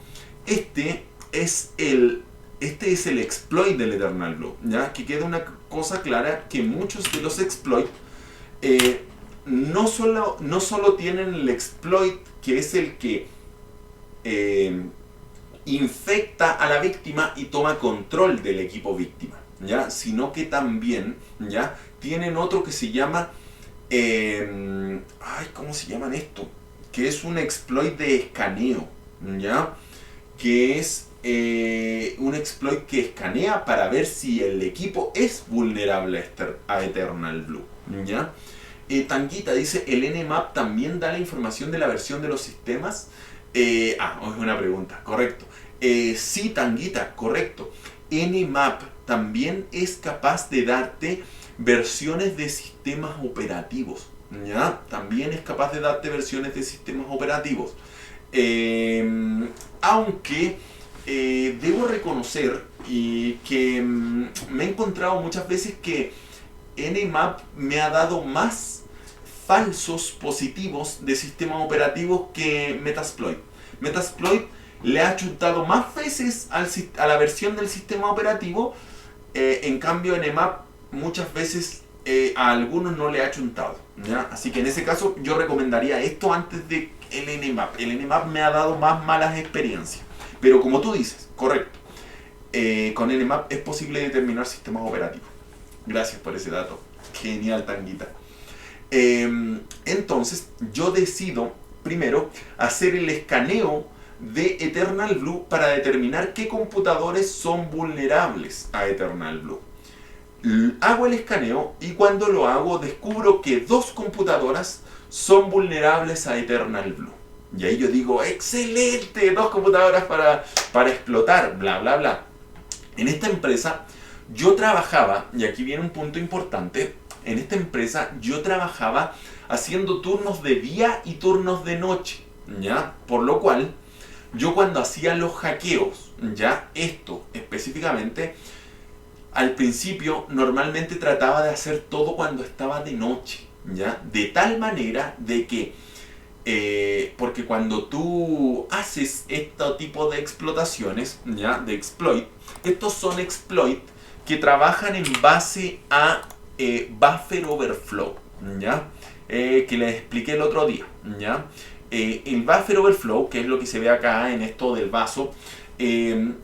este es el exploit del Eternal Blue, ¿ya? Que queda una cosa clara, que muchos de los exploits no solo tienen el exploit que es el que infecta a la víctima y toma control del equipo víctima, ¿ya? Sino que también, ¿ya?, tienen otro que se llama ¿cómo se llaman esto? Que es un exploit de escaneo, ¿ya? Que es un exploit que escanea para ver si el equipo es vulnerable a Eternal Blue, ¿ya? Tanguita dice, ¿el Nmap también da la información de la versión de los sistemas? Es una pregunta, correcto. Sí, Tanguita, correcto. Nmap también es capaz de darte versiones de sistemas operativos, ¿ya? También es capaz de darte versiones de sistemas operativos. Aunque debo reconocer que me he encontrado muchas veces que Nmap me ha dado más falsos positivos de sistemas operativos que Metasploit. Metasploit le ha chuntado más veces a la versión del sistema operativo, en cambio Nmap muchas veces a algunos no le ha chuntado, ¿ya? Así que en ese caso yo recomendaría esto antes de el Nmap. El Nmap me ha dado más malas experiencias, pero como tú dices, correcto, con Nmap es posible determinar sistemas operativos. Gracias por ese dato, genial, Tanguita. Entonces yo decido primero hacer el escaneo de Eternal Blue para determinar qué computadores son vulnerables a Eternal Blue. Hago el escaneo y cuando lo hago descubro que 2 computadoras son vulnerables a Eternal Blue. Y ahí yo digo, excelente, 2 computadoras para explotar, bla bla bla. En esta empresa yo trabajaba, y aquí viene un punto importante, en esta empresa yo trabajaba haciendo turnos de día y turnos de noche, ¿ya? Por lo cual, yo cuando hacía los hackeos, ya esto específicamente, al principio normalmente trataba de hacer todo cuando estaba de noche, ¿ya? De tal manera de que porque cuando tú haces este tipo de explotaciones, ¿ya? De exploit, estos son exploit que trabajan en base a buffer overflow, ¿ya? Que les expliqué el otro día, ¿ya? El buffer overflow, que es lo que se ve acá en esto del vaso, tiene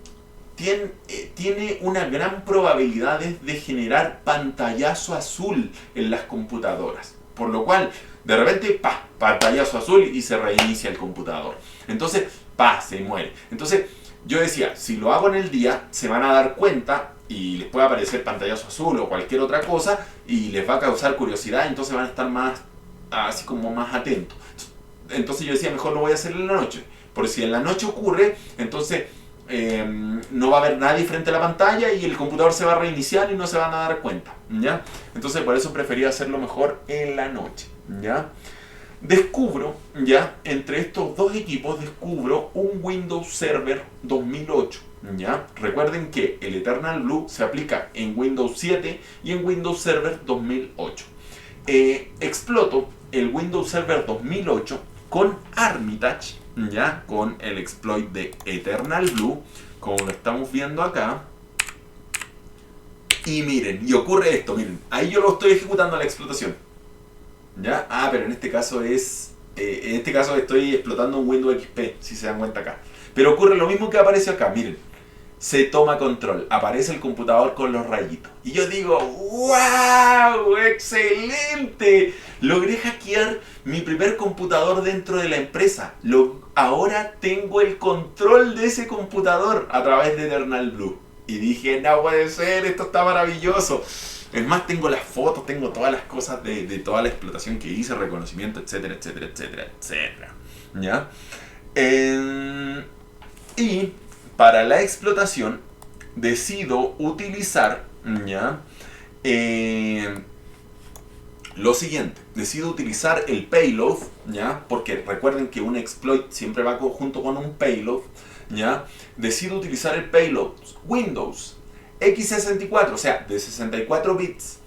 una gran probabilidad de generar pantallazo azul en las computadoras. Por lo cual, de repente, pantallazo azul y se reinicia el computador. Entonces, se muere. Entonces, yo decía, si lo hago en el día, se van a dar cuenta y les puede aparecer pantallazo azul o cualquier otra cosa y les va a causar curiosidad, entonces van a estar más, así como más atentos. Entonces yo decía, mejor lo voy a hacer en la noche. Porque si en la noche ocurre, entonces no va a haber nadie frente a la pantalla y el computador se va a reiniciar y no se van a dar cuenta, ¿ya? Entonces por eso prefería hacerlo mejor en la noche, ¿ya? Descubro, ya, entre estos dos equipos descubro un Windows Server 2008, ¿ya? Recuerden que el Eternal Blue se aplica en Windows 7 y en Windows Server 2008. Exploto el Windows Server 2008 con Armitage, ya, con el exploit de Eternal Blue, como lo estamos viendo acá. Y miren, y ocurre esto, miren, ahí yo lo estoy ejecutando la explotación, ¿ya? Pero en este caso estoy explotando un Windows XP, si se dan cuenta acá. Pero ocurre lo mismo que aparece acá, miren. Se toma control, aparece el computador con los rayitos. Y yo digo, ¡wow! ¡Excelente! Logré hackear mi primer computador dentro de la empresa. Ahora tengo el control de ese computador a través de Eternal Blue. Y dije, no puede ser, esto está maravilloso. Es más, tengo las fotos, tengo todas las cosas de toda la explotación que hice, reconocimiento, etcétera, etcétera, etcétera, etcétera. ¿Ya? Y para la explotación decido utilizar, ¿ya? Lo siguiente, decido utilizar el payload, ¿ya? Porque recuerden que un exploit siempre va junto con un payload, ¿ya? Decido utilizar el payload Windows x64, o sea, de 64 bits,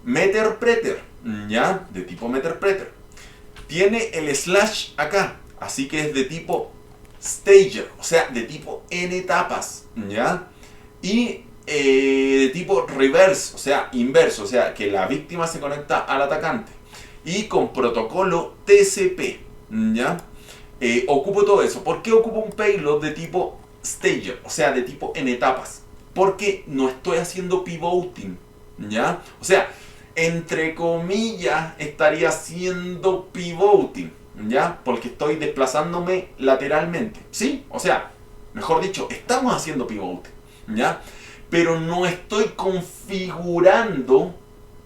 Meterpreter, ¿ya? De tipo Meterpreter. Tiene el slash acá, así que es de tipo Stager, o sea, de tipo n etapas, ¿ya? Y de tipo reverse, o sea, inverso, o sea, que la víctima se conecta al atacante. Y con protocolo TCP, ¿ya? Ocupo todo eso. ¿Por qué ocupo un payload de tipo Stager, o sea, de tipo n etapas? Porque no estoy haciendo pivoting, ¿ya? O sea, entre comillas, estaría haciendo pivoting, ¿ya? Porque estoy desplazándome lateralmente, ¿sí? O sea, mejor dicho, estamos haciendo pivoting, ¿ya? Pero no estoy configurando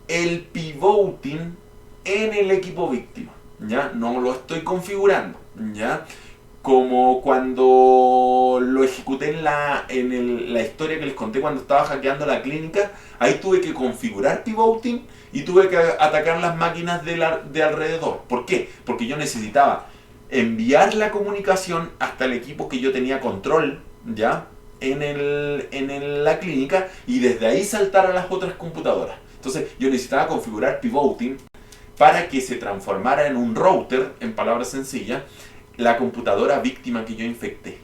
el pivoting en el equipo víctima, ¿ya? No lo estoy configurando, ¿ya? Como cuando lo ejecuté en la historia que les conté cuando estaba hackeando la clínica, ahí tuve que configurar pivoting y tuve que atacar las máquinas de alrededor. ¿Por qué? Porque yo necesitaba enviar la comunicación hasta el equipo que yo tenía control, ¿ya? En la clínica, y desde ahí saltar a las otras computadoras. Entonces yo necesitaba configurar pivoting para que se transformara en un router, en palabras sencillas, la computadora víctima que yo infecté,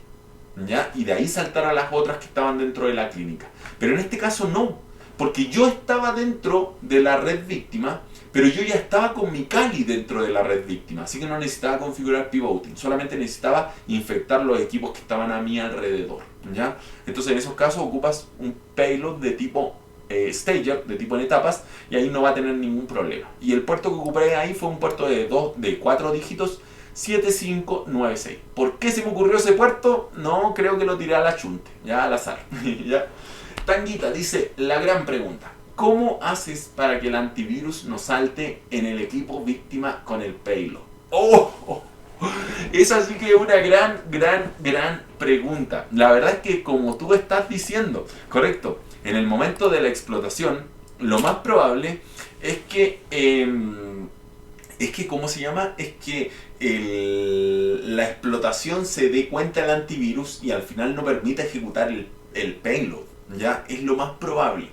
¿ya? Y de ahí saltar a las otras que estaban dentro de la clínica. Pero en este caso no, porque yo estaba dentro de la red víctima, pero yo ya estaba con mi Kali dentro de la red víctima, así que no necesitaba configurar pivoting, solamente necesitaba infectar los equipos que estaban a mi alrededor, ¿ya? Entonces en esos casos ocupas un payload de tipo Stager, de tipo en etapas, y ahí no va a tener ningún problema. Y el puerto que ocupé ahí fue un puerto de 4 dígitos, 7596. ¿Por qué se me ocurrió ese puerto? No, creo que lo tiré a la chunte, ya al azar. ¿Ya? Tanguita dice, la gran pregunta, ¿cómo haces para que el antivirus no salte en el equipo víctima con el payload? ¡Oh! Esa sí que es una gran pregunta. La verdad es que como tú estás diciendo, correcto, en el momento de la explotación, lo más probable es que ¿cómo se llama? Es que la explotación se dé cuenta del antivirus y al final no permita ejecutar el payload, ¿ya? Es lo más probable.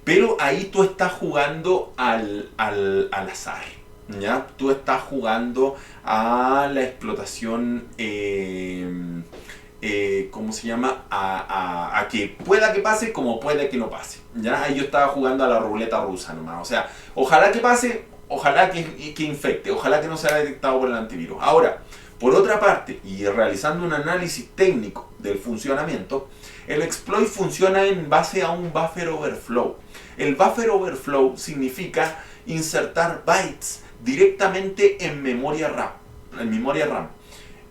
Pero ahí tú estás jugando al azar, ¿ya? Tú estás jugando a la explotación, ¿cómo se llama? A que pueda que pase como puede que no pase, ¿ya? Yo estaba jugando a la ruleta rusa nomás, o sea, ojalá que pase, ojalá que infecte, ojalá que no sea detectado por el antivirus. Ahora, por otra parte, y realizando un análisis técnico del funcionamiento, el exploit funciona en base a un buffer overflow. El buffer overflow significa insertar bytes directamente en memoria RAM,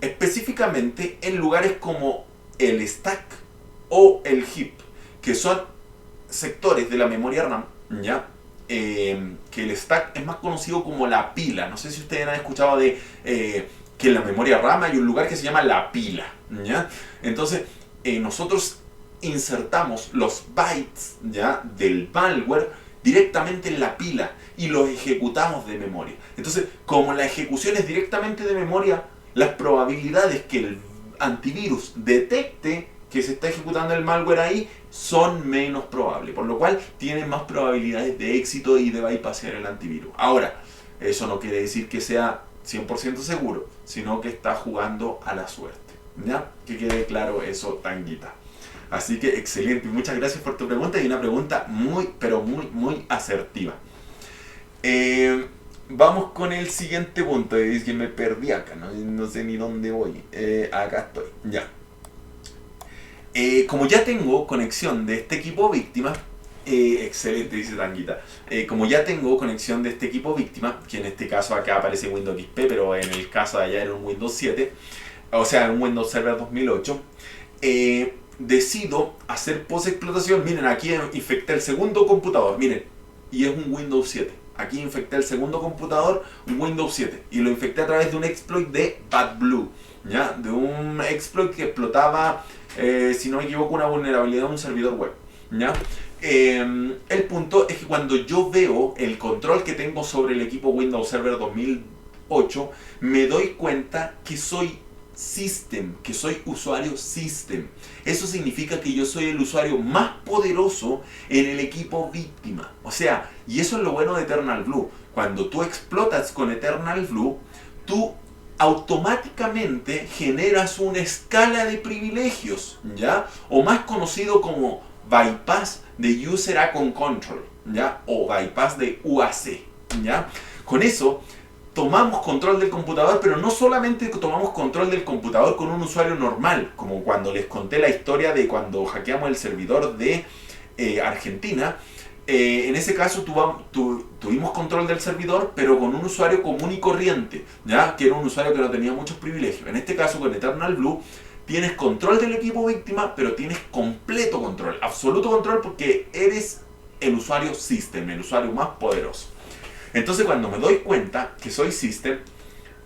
específicamente en lugares como el stack o el heap, que son sectores de la memoria RAM, ¿ya? Que el stack es más conocido como la pila. No sé si ustedes han escuchado de que en la memoria RAM hay un lugar que se llama la pila, ¿ya? Entonces, nosotros insertamos los bytes, ¿ya?, del malware directamente en la pila y los ejecutamos de memoria. Entonces, como la ejecución es directamente de memoria, las probabilidades que el antivirus detecte que se está ejecutando el malware ahí son menos probables, por lo cual tienen más probabilidades de éxito y de bypassear el antivirus. Ahora, eso no quiere decir que sea 100% seguro, sino que está jugando a la suerte, ¿ya? Que quede claro eso, Tanguita. Así que excelente, muchas gracias por tu pregunta y una pregunta muy, pero muy asertiva. Vamos con el siguiente punto. Es que me perdí acá, no sé ni dónde voy. Acá estoy, ya. Como ya tengo conexión de este equipo víctima, excelente, dice Tanguita. Como ya tengo conexión de este equipo víctima, que en este caso acá aparece Windows XP, pero en el caso de allá era un Windows 7, o sea, un Windows Server 2008, decido hacer post-explotación. Miren, aquí infecté el segundo computador, miren, y es un Windows 7. Aquí infecté el segundo computador, un Windows 7, y lo infecté a través de un exploit de BadBlue, ¿ya? De un exploit que explotaba, si no me equivoco, una vulnerabilidad de un servidor web, ¿ya? El punto es que cuando yo veo el control que tengo sobre el equipo Windows Server 2008, me doy cuenta que soy System, que soy usuario System. Eso significa que yo soy el usuario más poderoso en el equipo víctima. O sea, y eso es lo bueno de Eternal Blue. Cuando tú explotas con Eternal Blue, tú automáticamente generas una escala de privilegios, ¿ya? O más conocido como bypass de User Account Control, ¿ya? O bypass de UAC, ¿ya? Con eso tomamos control del computador, pero no solamente tomamos control del computador con un usuario normal, como cuando les conté la historia de cuando hackeamos el servidor de Argentina. En ese caso tuvimos control del servidor, pero con un usuario común y corriente, ¿ya? Que era un usuario que no tenía muchos privilegios. En este caso, con Eternal Blue, tienes control del equipo víctima, pero tienes completo control, absoluto control, porque eres el usuario System, el usuario más poderoso. Entonces, cuando me doy cuenta que soy System,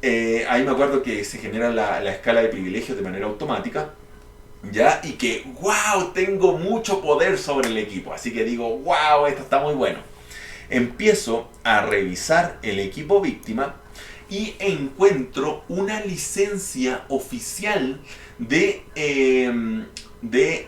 ahí me acuerdo que se genera la escala de privilegios de manera automática, ¿ya? Y que, wow, tengo mucho poder sobre el equipo. Así que digo, wow, esto está muy bueno. Empiezo a revisar el equipo víctima y encuentro una licencia oficial de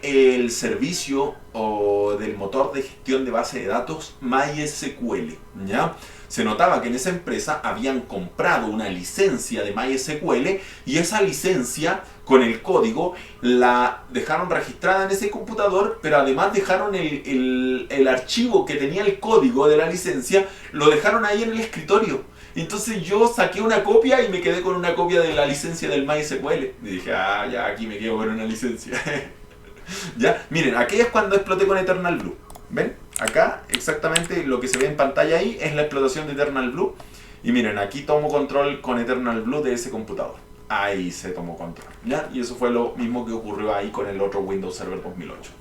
el servicio o del motor de gestión de base de datos MySQL, ¿ya? Se notaba que en esa empresa habían comprado una licencia de MySQL y esa licencia con el código la dejaron registrada en ese computador, pero además dejaron el archivo que tenía el código de la licencia, lo dejaron ahí en el escritorio. Entonces yo saqué una copia y me quedé con una copia de la licencia del MySQL. Y dije, ya aquí me quedo con una licencia. Ya, miren, aquí es cuando exploté con Eternal Blue. ¿Ven? Acá exactamente lo que se ve en pantalla ahí es la explotación de Eternal Blue. Y miren, aquí tomo control con Eternal Blue de ese computador. Ahí se tomó control, ¿ya? Y eso fue lo mismo que ocurrió ahí con el otro Windows Server 2008.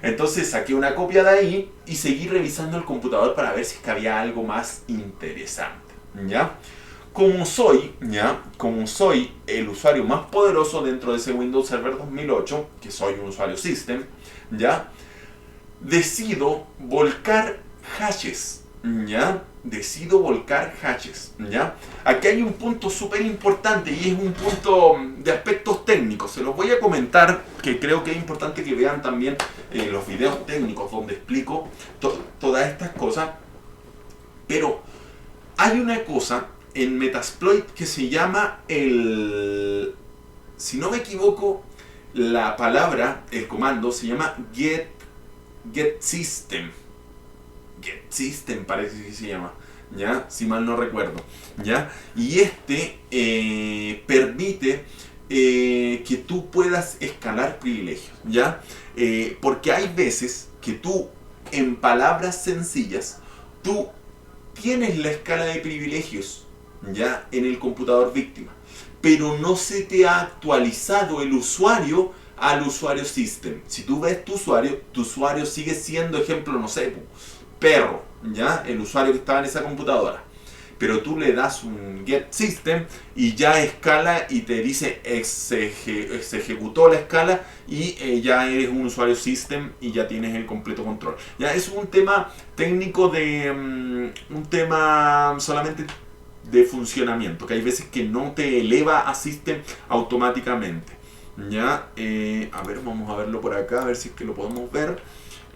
Entonces saqué una copia de ahí y seguí revisando el computador para ver si es que había algo más interesante, ¿ya? Como soy el usuario más poderoso dentro de ese Windows Server 2008, que soy un usuario System, ¿ya? Decido volcar hashes, ¿ya? Decido volcar hashes, ¿ya? Aquí hay un punto súper importante y es un punto de aspectos técnicos. Se los voy a comentar, que creo que es importante que vean también los videos técnicos donde explico todas estas cosas. Pero hay una cosa en Metasploit que se llama si no me equivoco, la palabra, el comando, se llama get system. Get system parece que se llama, ¿ya? Si mal no recuerdo, ¿ya? Y permite que tú puedas escalar privilegios, ¿ya? Porque hay veces que tú, en palabras sencillas, tú tienes la escala de privilegios, ¿ya? En el computador víctima, pero no se te ha actualizado el usuario al usuario system. Si tú ves tu usuario sigue siendo, ejemplo, no sé, perro, ¿ya? El usuario que estaba en esa computadora. Pero tú le das un get system y ya escala y te dice se ejecutó la escala y ya eres un usuario system y ya tienes el completo control. Ya es un tema técnico un tema solamente de funcionamiento, que hay veces que no te eleva a system automáticamente. Ya, a ver, vamos a verlo por acá, a ver si es que lo podemos ver.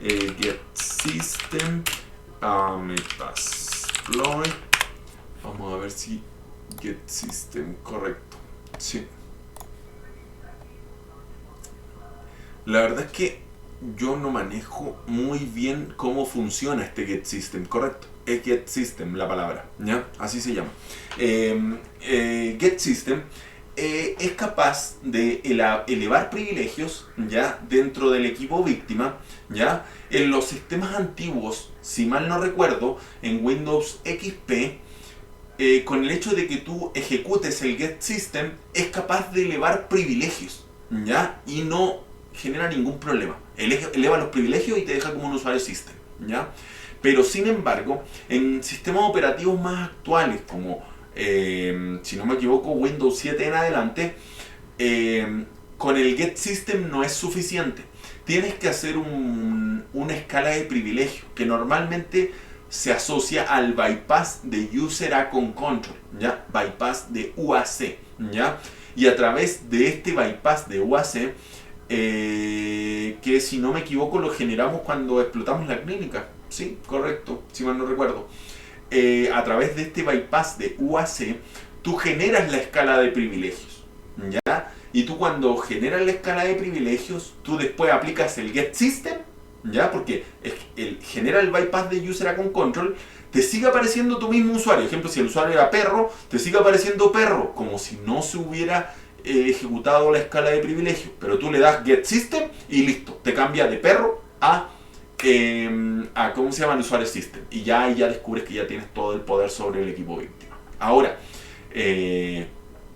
Get system Metasploit. Vamos a ver si get system, correcto. Sí. La verdad es que yo no manejo muy bien cómo funciona este get system, correcto. Es get system la palabra, ¿ya? Así se llama. Get system es capaz de elevar privilegios, ¿ya? Dentro del equipo víctima, ¿ya? En los sistemas antiguos, si mal no recuerdo, en Windows XP, con el hecho de que tú ejecutes el get system, es capaz de elevar privilegios, ¿ya? Y no genera ningún problema. Eleva los privilegios y te deja como un usuario system, ¿ya? Pero sin embargo, en sistemas operativos más actuales, como si no me equivoco, Windows 7 en adelante, con el get system no es suficiente. Tienes que hacer una escala de privilegio que normalmente se asocia al bypass de User Account Control, ¿ya? Bypass de UAC, ¿ya? Y a través de este bypass de UAC, que si no me equivoco lo generamos cuando explotamos la clínica, sí, correcto, si mal no recuerdo. A través de este bypass de UAC, tú generas la escala de privilegios, ¿ya? Y tú cuando generas la escala de privilegios, tú después aplicas el get system, ¿ya? Porque genera el bypass de User Account Control, te sigue apareciendo tu mismo usuario. Ejemplo, si el usuario era perro, te sigue apareciendo perro, como si no se hubiera ejecutado la escala de privilegios. Pero tú le das get system y listo, te cambia de perro a ¿cómo se llama? El usuario system. Y ya descubres que ya tienes todo el poder sobre el equipo víctima. Ahora,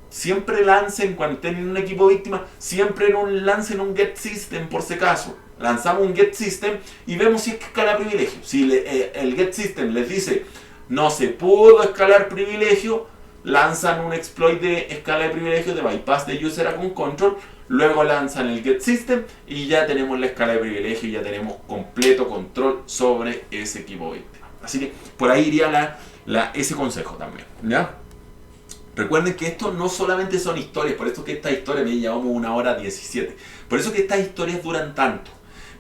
siempre lancen, cuando estén en un equipo víctima, siempre lancen un get system por si acaso. Lanzamos un get system y vemos si es que escala privilegio. Si el get system les dice no se pudo escalar privilegio, lanzan un exploit de escala de privilegio de bypass de User Account Control. Luego lanzan el get system y ya tenemos la escala de privilegio y ya tenemos completo control sobre ese equipo víctima. Así que por ahí iría ese consejo también, ¿ya? Recuerden que esto no solamente son historias, por eso que esta historia me llevamos 1 hora 17. Por eso que estas historias duran tanto.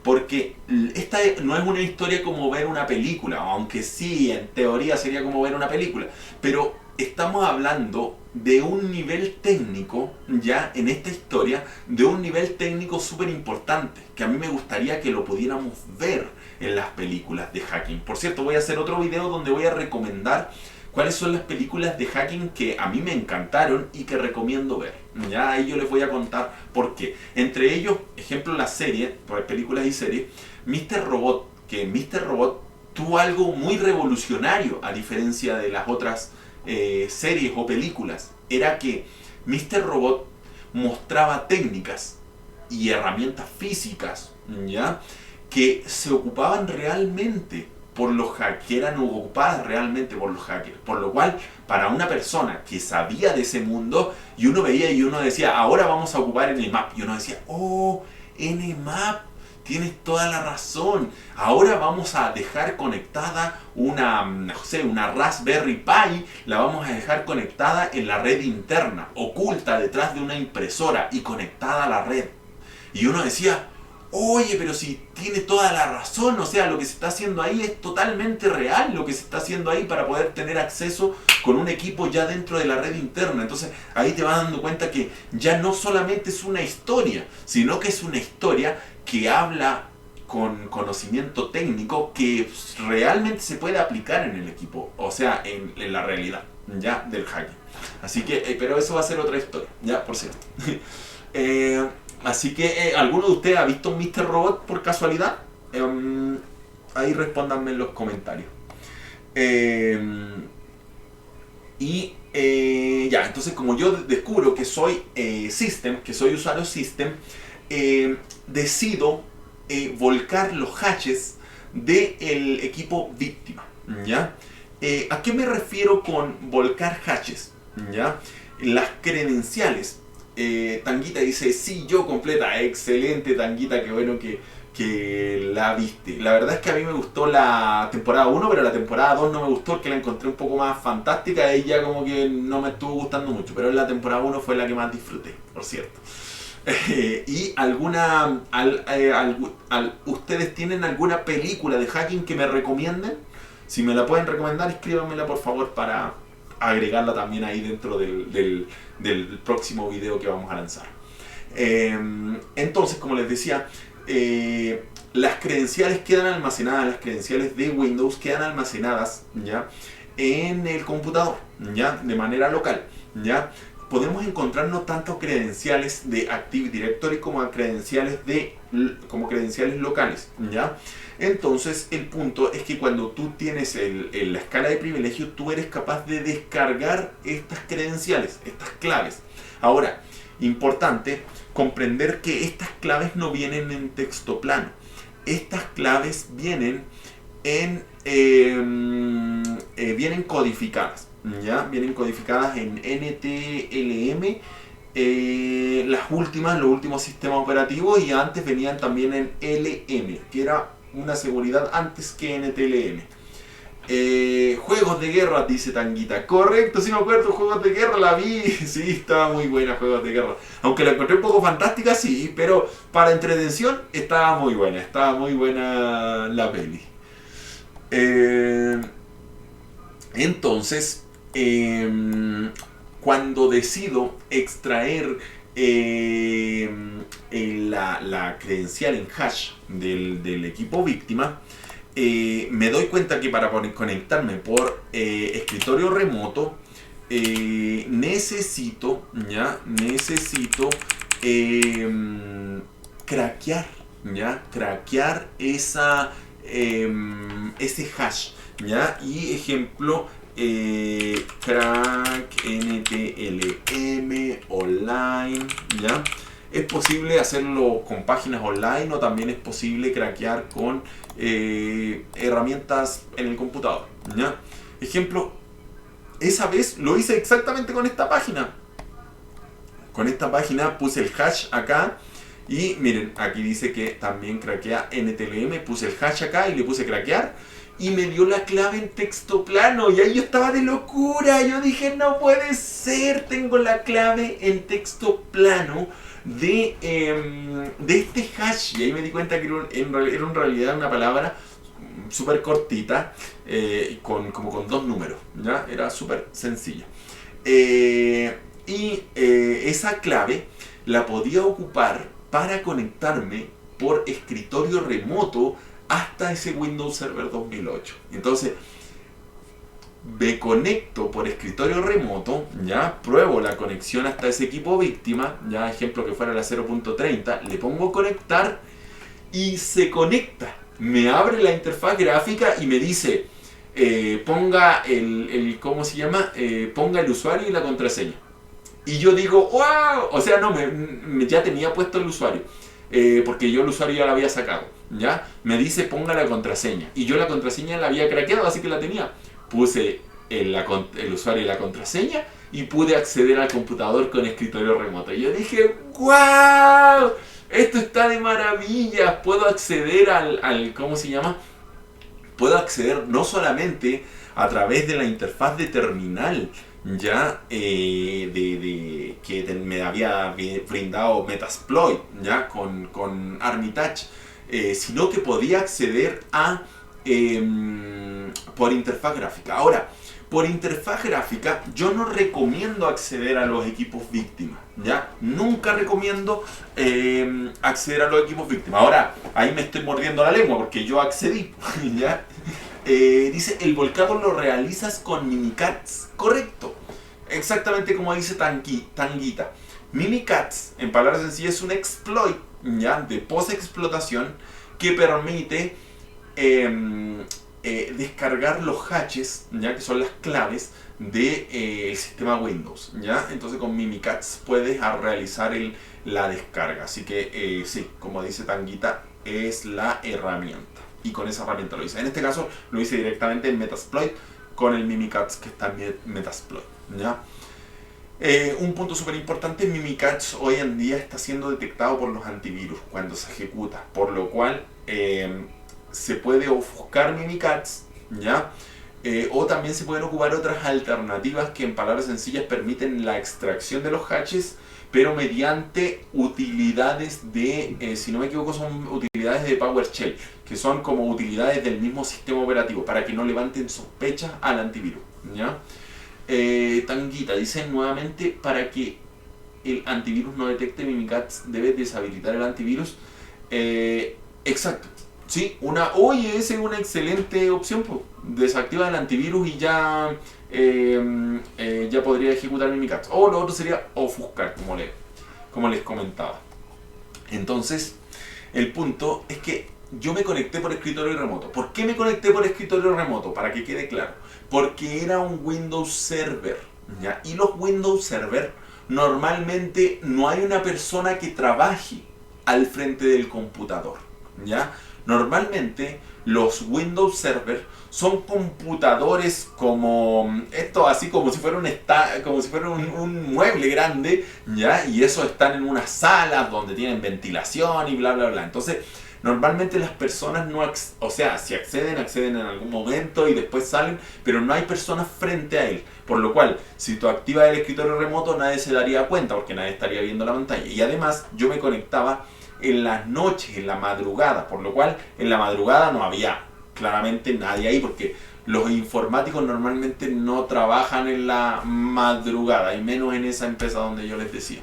Porque esta no es una historia como ver una película, aunque sí, en teoría sería como ver una película. Pero estamos hablando de un nivel técnico, ya en esta historia, de un nivel técnico súper importante, que a mí me gustaría que lo pudiéramos ver en las películas de hacking. Por cierto, voy a hacer otro video donde voy a recomendar cuáles son las películas de hacking que a mí me encantaron y que recomiendo ver. Ya ahí yo les voy a contar por qué. Entre ellos, ejemplo, la serie, películas y series, Mr. Robot, que Mr. Robot tuvo algo muy revolucionario a diferencia de las otras series o películas. Era que Mr. Robot mostraba técnicas y herramientas físicas, ¿ya? Que se ocupaban realmente por los hackers, que eran ocupadas realmente por los hackers. Por lo cual, para una persona que sabía de ese mundo, y uno veía y uno decía, ahora vamos a ocupar Nmap. Y uno decía, oh, Nmap, tienes toda la razón. Ahora vamos a dejar conectada una Raspberry Pi, la vamos a dejar conectada en la red interna, oculta detrás de una impresora y conectada a la red. Y uno decía, oye, pero si tiene toda la razón, o sea, lo que se está haciendo ahí es totalmente real, lo que se está haciendo ahí para poder tener acceso con un equipo ya dentro de la red interna. Entonces ahí te vas dando cuenta que ya no solamente es una historia, sino que es una historia que habla con conocimiento técnico que realmente se puede aplicar en el equipo, o sea, en la realidad ya del hacking. Así que, pero eso va a ser otra historia, ya, por cierto. Así que, ¿alguno de ustedes ha visto un Mr. Robot por casualidad? Ahí respóndanme en los comentarios. Ya, entonces como yo descubro que soy System, que soy usuario System, decido volcar los hashes del equipo víctima, ¿ya? ¿A qué me refiero con volcar hashes? ¿Ya? Las credenciales. Tanguita dice, sí, yo completa. Excelente, Tanguita, qué bueno que la viste. La verdad es que a mí me gustó la temporada 1, pero la temporada 2 no me gustó porque la encontré un poco más fantástica. Ella como que no me estuvo gustando mucho, pero la temporada 1 fue la que más disfruté, por cierto. ¿Y ustedes tienen alguna película de hacking que me recomienden? Si me la pueden recomendar, escríbanmela por favor para agregarla también ahí dentro del próximo video que vamos a lanzar. Entonces, como les decía, las credenciales quedan almacenadas, las credenciales de Windows quedan almacenadas, ¿ya?, en el computador, ¿ya?, de manera local, ¿ya? Podemos encontrarnos tanto credenciales de Active Directory como credenciales locales, ¿ya? Entonces el punto es que cuando tú tienes la escala de privilegio, tú eres capaz de descargar estas credenciales, estas claves. Ahora, importante comprender que estas claves no vienen en texto plano. Estas claves vienen vienen codificadas, ¿ya? Vienen codificadas en NTLM, los últimos sistemas operativos, y antes venían también en LM, que era una seguridad antes que NTLM. Juegos de guerra, dice Tanguita. Correcto, sí me acuerdo, Juegos de guerra, la vi. Sí, estaba muy buena Juegos de guerra. Aunque la encontré un poco fantástica, sí, pero para entretención estaba muy buena la peli. Entonces, cuando decido extraer la credencial en hash del equipo víctima, me doy cuenta que para conectarme por escritorio remoto necesito craquear ese hash, ¿ya? Y ejemplo, crack NTLM online, ¿ya? Es posible hacerlo con páginas online o también es posible craquear con herramientas en el computador, ¿ya? Ejemplo, esa vez lo hice exactamente con esta página. Con esta página puse el hash acá y miren, aquí dice que también craquea NTLM. Puse el hash acá y le puse craquear y me dio la clave en texto plano. Y ahí yo estaba de locura. Yo dije, no puede ser, tengo la clave en texto plano de este hash. Y ahí me di cuenta que era en realidad una palabra súper cortita, como con 2 números, ¿ya? Era súper sencilla. Esa clave la podía ocupar para conectarme por escritorio remoto hasta ese Windows Server 2008. Entonces me conecto por escritorio remoto, ya pruebo la conexión hasta ese equipo víctima, ya ejemplo que fuera la 0.30, le pongo conectar y se conecta. Me abre la interfaz gráfica y me dice ponga ¿cómo se llama? Ponga el usuario y la contraseña. Y yo digo, wow, o sea, no, ya tenía puesto el usuario, porque yo el usuario ya lo había sacado, ¿ya? Me dice ponga la contraseña, y yo la contraseña la había craqueado, así que la tenía. Puse el usuario y la contraseña, y pude acceder al computador con escritorio remoto. Y yo dije, wow, esto está de maravilla, puedo acceder ¿cómo se llama? Puedo acceder no solamente a través de la interfaz de terminal ya que me había brindado Metasploit, ya con Armitage, sino que podía acceder a por interfaz gráfica. Ahora, por interfaz gráfica yo no recomiendo acceder a los equipos víctimas, ¿ya? Nunca recomiendo acceder a los equipos víctimas. Ahora, ahí me estoy mordiendo la lengua porque yo accedí, ¿ya? Dice, el volcado lo realizas con Mimikatz. Correcto. Exactamente como dice Tanguita. Mimikatz, en palabras sencillas, es un exploit, ¿ya? De post-explotación que permite descargar los hatches, ya que son las claves del sistema Windows, ¿ya? Entonces con Mimikatz puedes realizar la descarga. Así que sí, como dice Tanguita, es la herramienta. Y con esa herramienta lo hice. En este caso lo hice directamente en Metasploit con el Mimikatz que está en Metasploit, ¿ya? Un punto súper importante, Mimikatz hoy en día está siendo detectado por los antivirus cuando se ejecuta, por lo cual se puede ofuscar Mimikatz, ¿ya? O también se pueden ocupar otras alternativas que en palabras sencillas permiten la extracción de los hatches, pero mediante utilidades de, si no me equivoco, son utilidades de PowerShell, que son como utilidades del mismo sistema operativo, para que no levanten sospechas al antivirus, ¿ya? Tanguita dice nuevamente, para que el antivirus no detecte Mimikatz, debes deshabilitar el antivirus. Exacto. Sí, oye, esa es una excelente opción, pues. Desactiva el antivirus y ya ya podría ejecutar Mimikatz. O lo otro sería ofuscar, como les comentaba. Entonces, el punto es que yo me conecté por escritorio remoto. ¿Por qué me conecté por escritorio remoto? Para que quede claro. Porque era un Windows Server, ¿ya? Y los Windows Server, normalmente no hay una persona que trabaje al frente del computador, ¿ya? Normalmente los Windows Server son computadores como esto, así como si fuera un mueble grande, ¿ya? Y eso están en unas salas donde tienen ventilación y bla bla bla. Entonces, normalmente las personas no, o sea, si acceden en algún momento y después salen, pero no hay personas frente a él. Por lo cual, si tú activas el escritorio remoto, nadie se daría cuenta porque nadie estaría viendo la pantalla. Y además, yo me conectaba en las noches, en la madrugada, por lo cual en la madrugada no había claramente nadie ahí, porque los informáticos normalmente no trabajan en la madrugada, y menos en esa empresa donde yo les decía.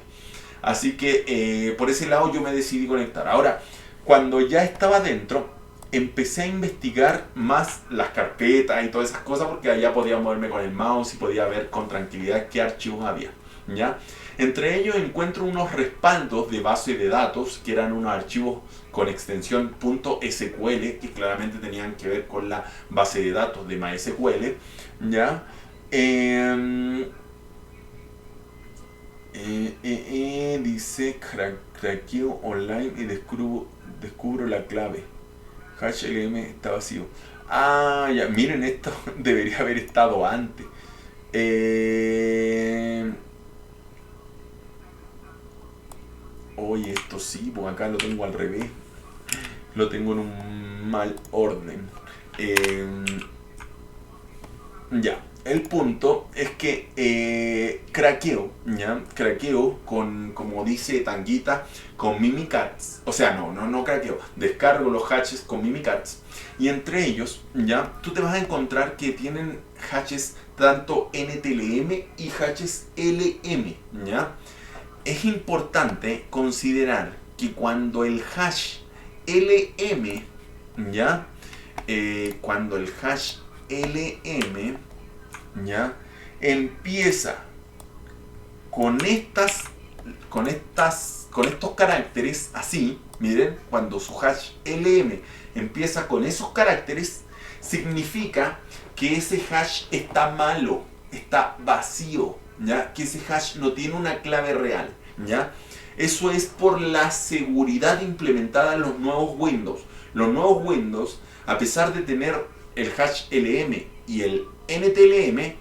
Así que por ese lado yo me decidí conectar. Ahora, cuando ya estaba dentro, empecé a investigar más las carpetas y todas esas cosas, porque allá podía moverme con el mouse y podía ver con tranquilidad qué archivos había, ¿ya? Entre ellos encuentro unos respaldos de base de datos, que eran unos archivos con extensión .sql, que claramente tenían que ver con la base de datos de MySQL, ¿ya? Dice, craqueo online y descubro la clave. HLM está vacío. Ah, ya, miren esto, debería haber estado antes. Oye, esto sí, pues acá lo tengo al revés. Lo tengo en un mal orden. Ya, el punto es que craqueo, ¿ya? Craqueo con, como dice Tanguita, con Mimikatz. O sea, no craqueo. Descargo los hatches con Mimikatz. Y entre ellos, ¿ya? Tú te vas a encontrar que tienen hatches tanto NTLM y hatches LM, ¿ya? Es importante considerar que cuando el hash LM, ¿ya? Cuando el hash LM, ¿ya? Empieza con estos caracteres así, miren, cuando su hash LM empieza con esos caracteres, significa que ese hash está malo, está vacío, ¿ya? Que ese hash no tiene una clave real, ¿ya? Eso es por la seguridad implementada en los nuevos Windows. Los nuevos Windows, a pesar de tener el hash LM y el NTLM,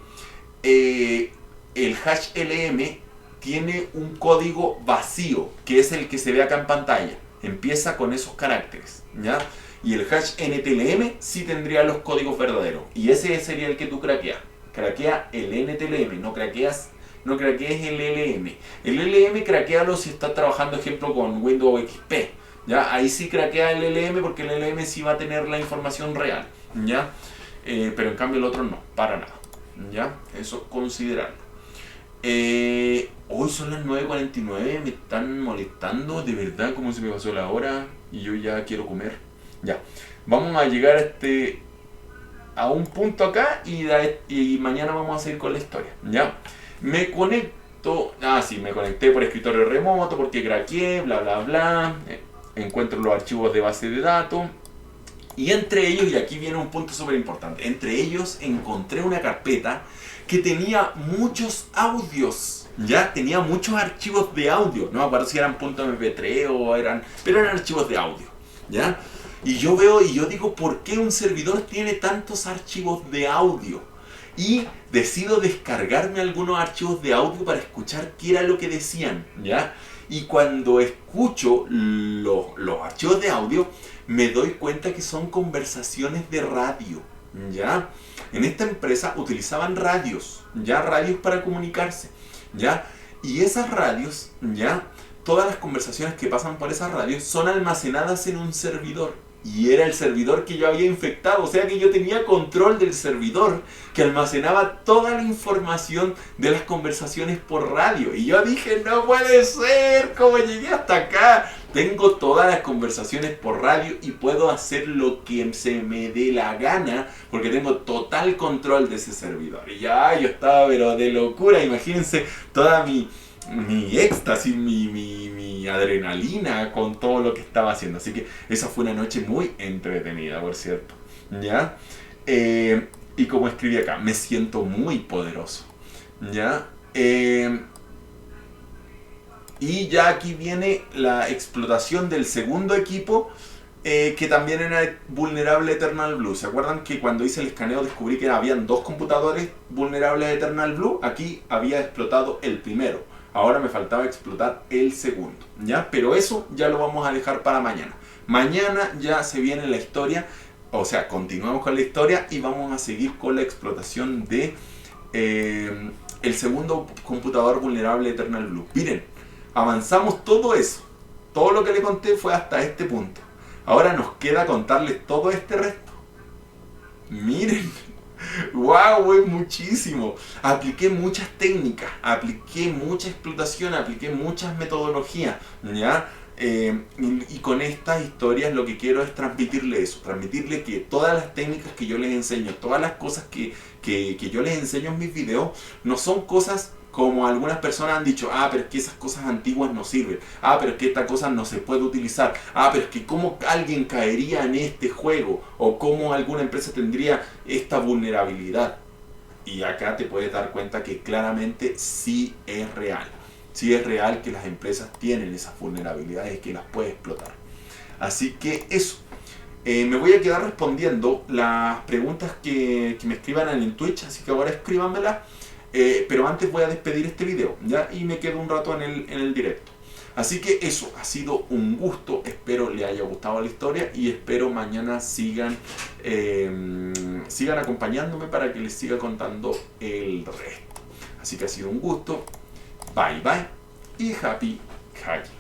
el hash LM tiene un código vacío, que es el que se ve acá en pantalla. Empieza con esos caracteres, ¿ya? Y el hash NTLM sí tendría los códigos verdaderos. Y ese sería el que tú craqueas, craquea el NTLM, no craquees el LM. El LM craquealo si estás trabajando, ejemplo, con Windows XP. ¿Ya? Ahí sí craquea el LM porque el LM sí va a tener la información real. ¿Ya? Pero en cambio el otro no, para nada. ¿Ya? Eso considerarlo. Hoy son las 9:49, me están molestando, de verdad, como se me pasó la hora y yo ya quiero comer. Ya, vamos a llegar a un punto acá y mañana vamos a seguir con la historia. Ya, me conecto, me conecté por escritorio remoto porque craqueé, bla bla bla, encuentro los archivos de base de datos. Y entre ellos, y aquí viene un punto súper importante, entre ellos encontré una carpeta que tenía muchos audios, ya tenía muchos archivos de audio, no me acuerdo si eran .mp3 o pero eran archivos de audio, ya. Y yo veo y yo digo, ¿por qué un servidor tiene tantos archivos de audio? Y decido descargarme algunos archivos de audio para escuchar qué era lo que decían, ya. Y cuando escucho los archivos de audio, me doy cuenta que son conversaciones de radio, ¿ya? En esta empresa utilizaban radios, ¿ya? Radios para comunicarse, ¿ya? Y esas radios, ¿ya? Todas las conversaciones que pasan por esas radios son almacenadas en un servidor. Y era el servidor que yo había infectado, o sea que yo tenía control del servidor que almacenaba toda la información de las conversaciones por radio. Y yo dije, no puede ser, ¿cómo llegué hasta acá? Tengo todas las conversaciones por radio y puedo hacer lo que se me dé la gana porque tengo total control de ese servidor. Y ya yo estaba pero de locura, imagínense toda mi éxtasis, mi adrenalina con todo lo que estaba haciendo. Así que esa fue una noche muy entretenida, por cierto. ¿Ya? Y como escribí acá, me siento muy poderoso. ¿Ya? Y ya aquí viene la explotación del segundo equipo, que también era vulnerable a Eternal Blue. ¿Se acuerdan que cuando hice el escaneo descubrí que habían 2 computadores vulnerables a Eternal Blue? Aquí había explotado el primero. Ahora me faltaba explotar el segundo, ¿ya? Pero eso ya lo vamos a dejar para mañana. Mañana ya se viene la historia, o sea, continuamos con la historia y vamos a seguir con la explotación de el segundo computador vulnerable a Eternal Blue. Miren, avanzamos todo eso. Todo lo que le conté fue hasta este punto. Ahora nos queda contarles todo este resto. Miren. ¡Wow! Es muchísimo. Apliqué muchas técnicas, apliqué mucha explotación, apliqué muchas metodologías, ¿ya? Y con estas historias lo que quiero es transmitirle eso, transmitirle que todas las técnicas que yo les enseño, todas las cosas que yo les enseño en mis videos, no son cosas como algunas personas han dicho, pero es que esas cosas antiguas no sirven, pero es que esta cosa no se puede utilizar, pero es que cómo alguien caería en este juego, o cómo alguna empresa tendría esta vulnerabilidad. Y acá te puedes dar cuenta que claramente sí es real. Sí es real que las empresas tienen esas vulnerabilidades y que las puede explotar. Así que eso. Me voy a quedar respondiendo las preguntas que me escriban en el Twitch, así que ahora escríbanmelas. Pero antes voy a despedir este video, ¿ya? Y me quedo un rato en el directo. Así que eso, ha sido un gusto, espero les haya gustado la historia y espero mañana sigan acompañándome para que les siga contando el resto. Así que ha sido un gusto, bye bye y happy hacking.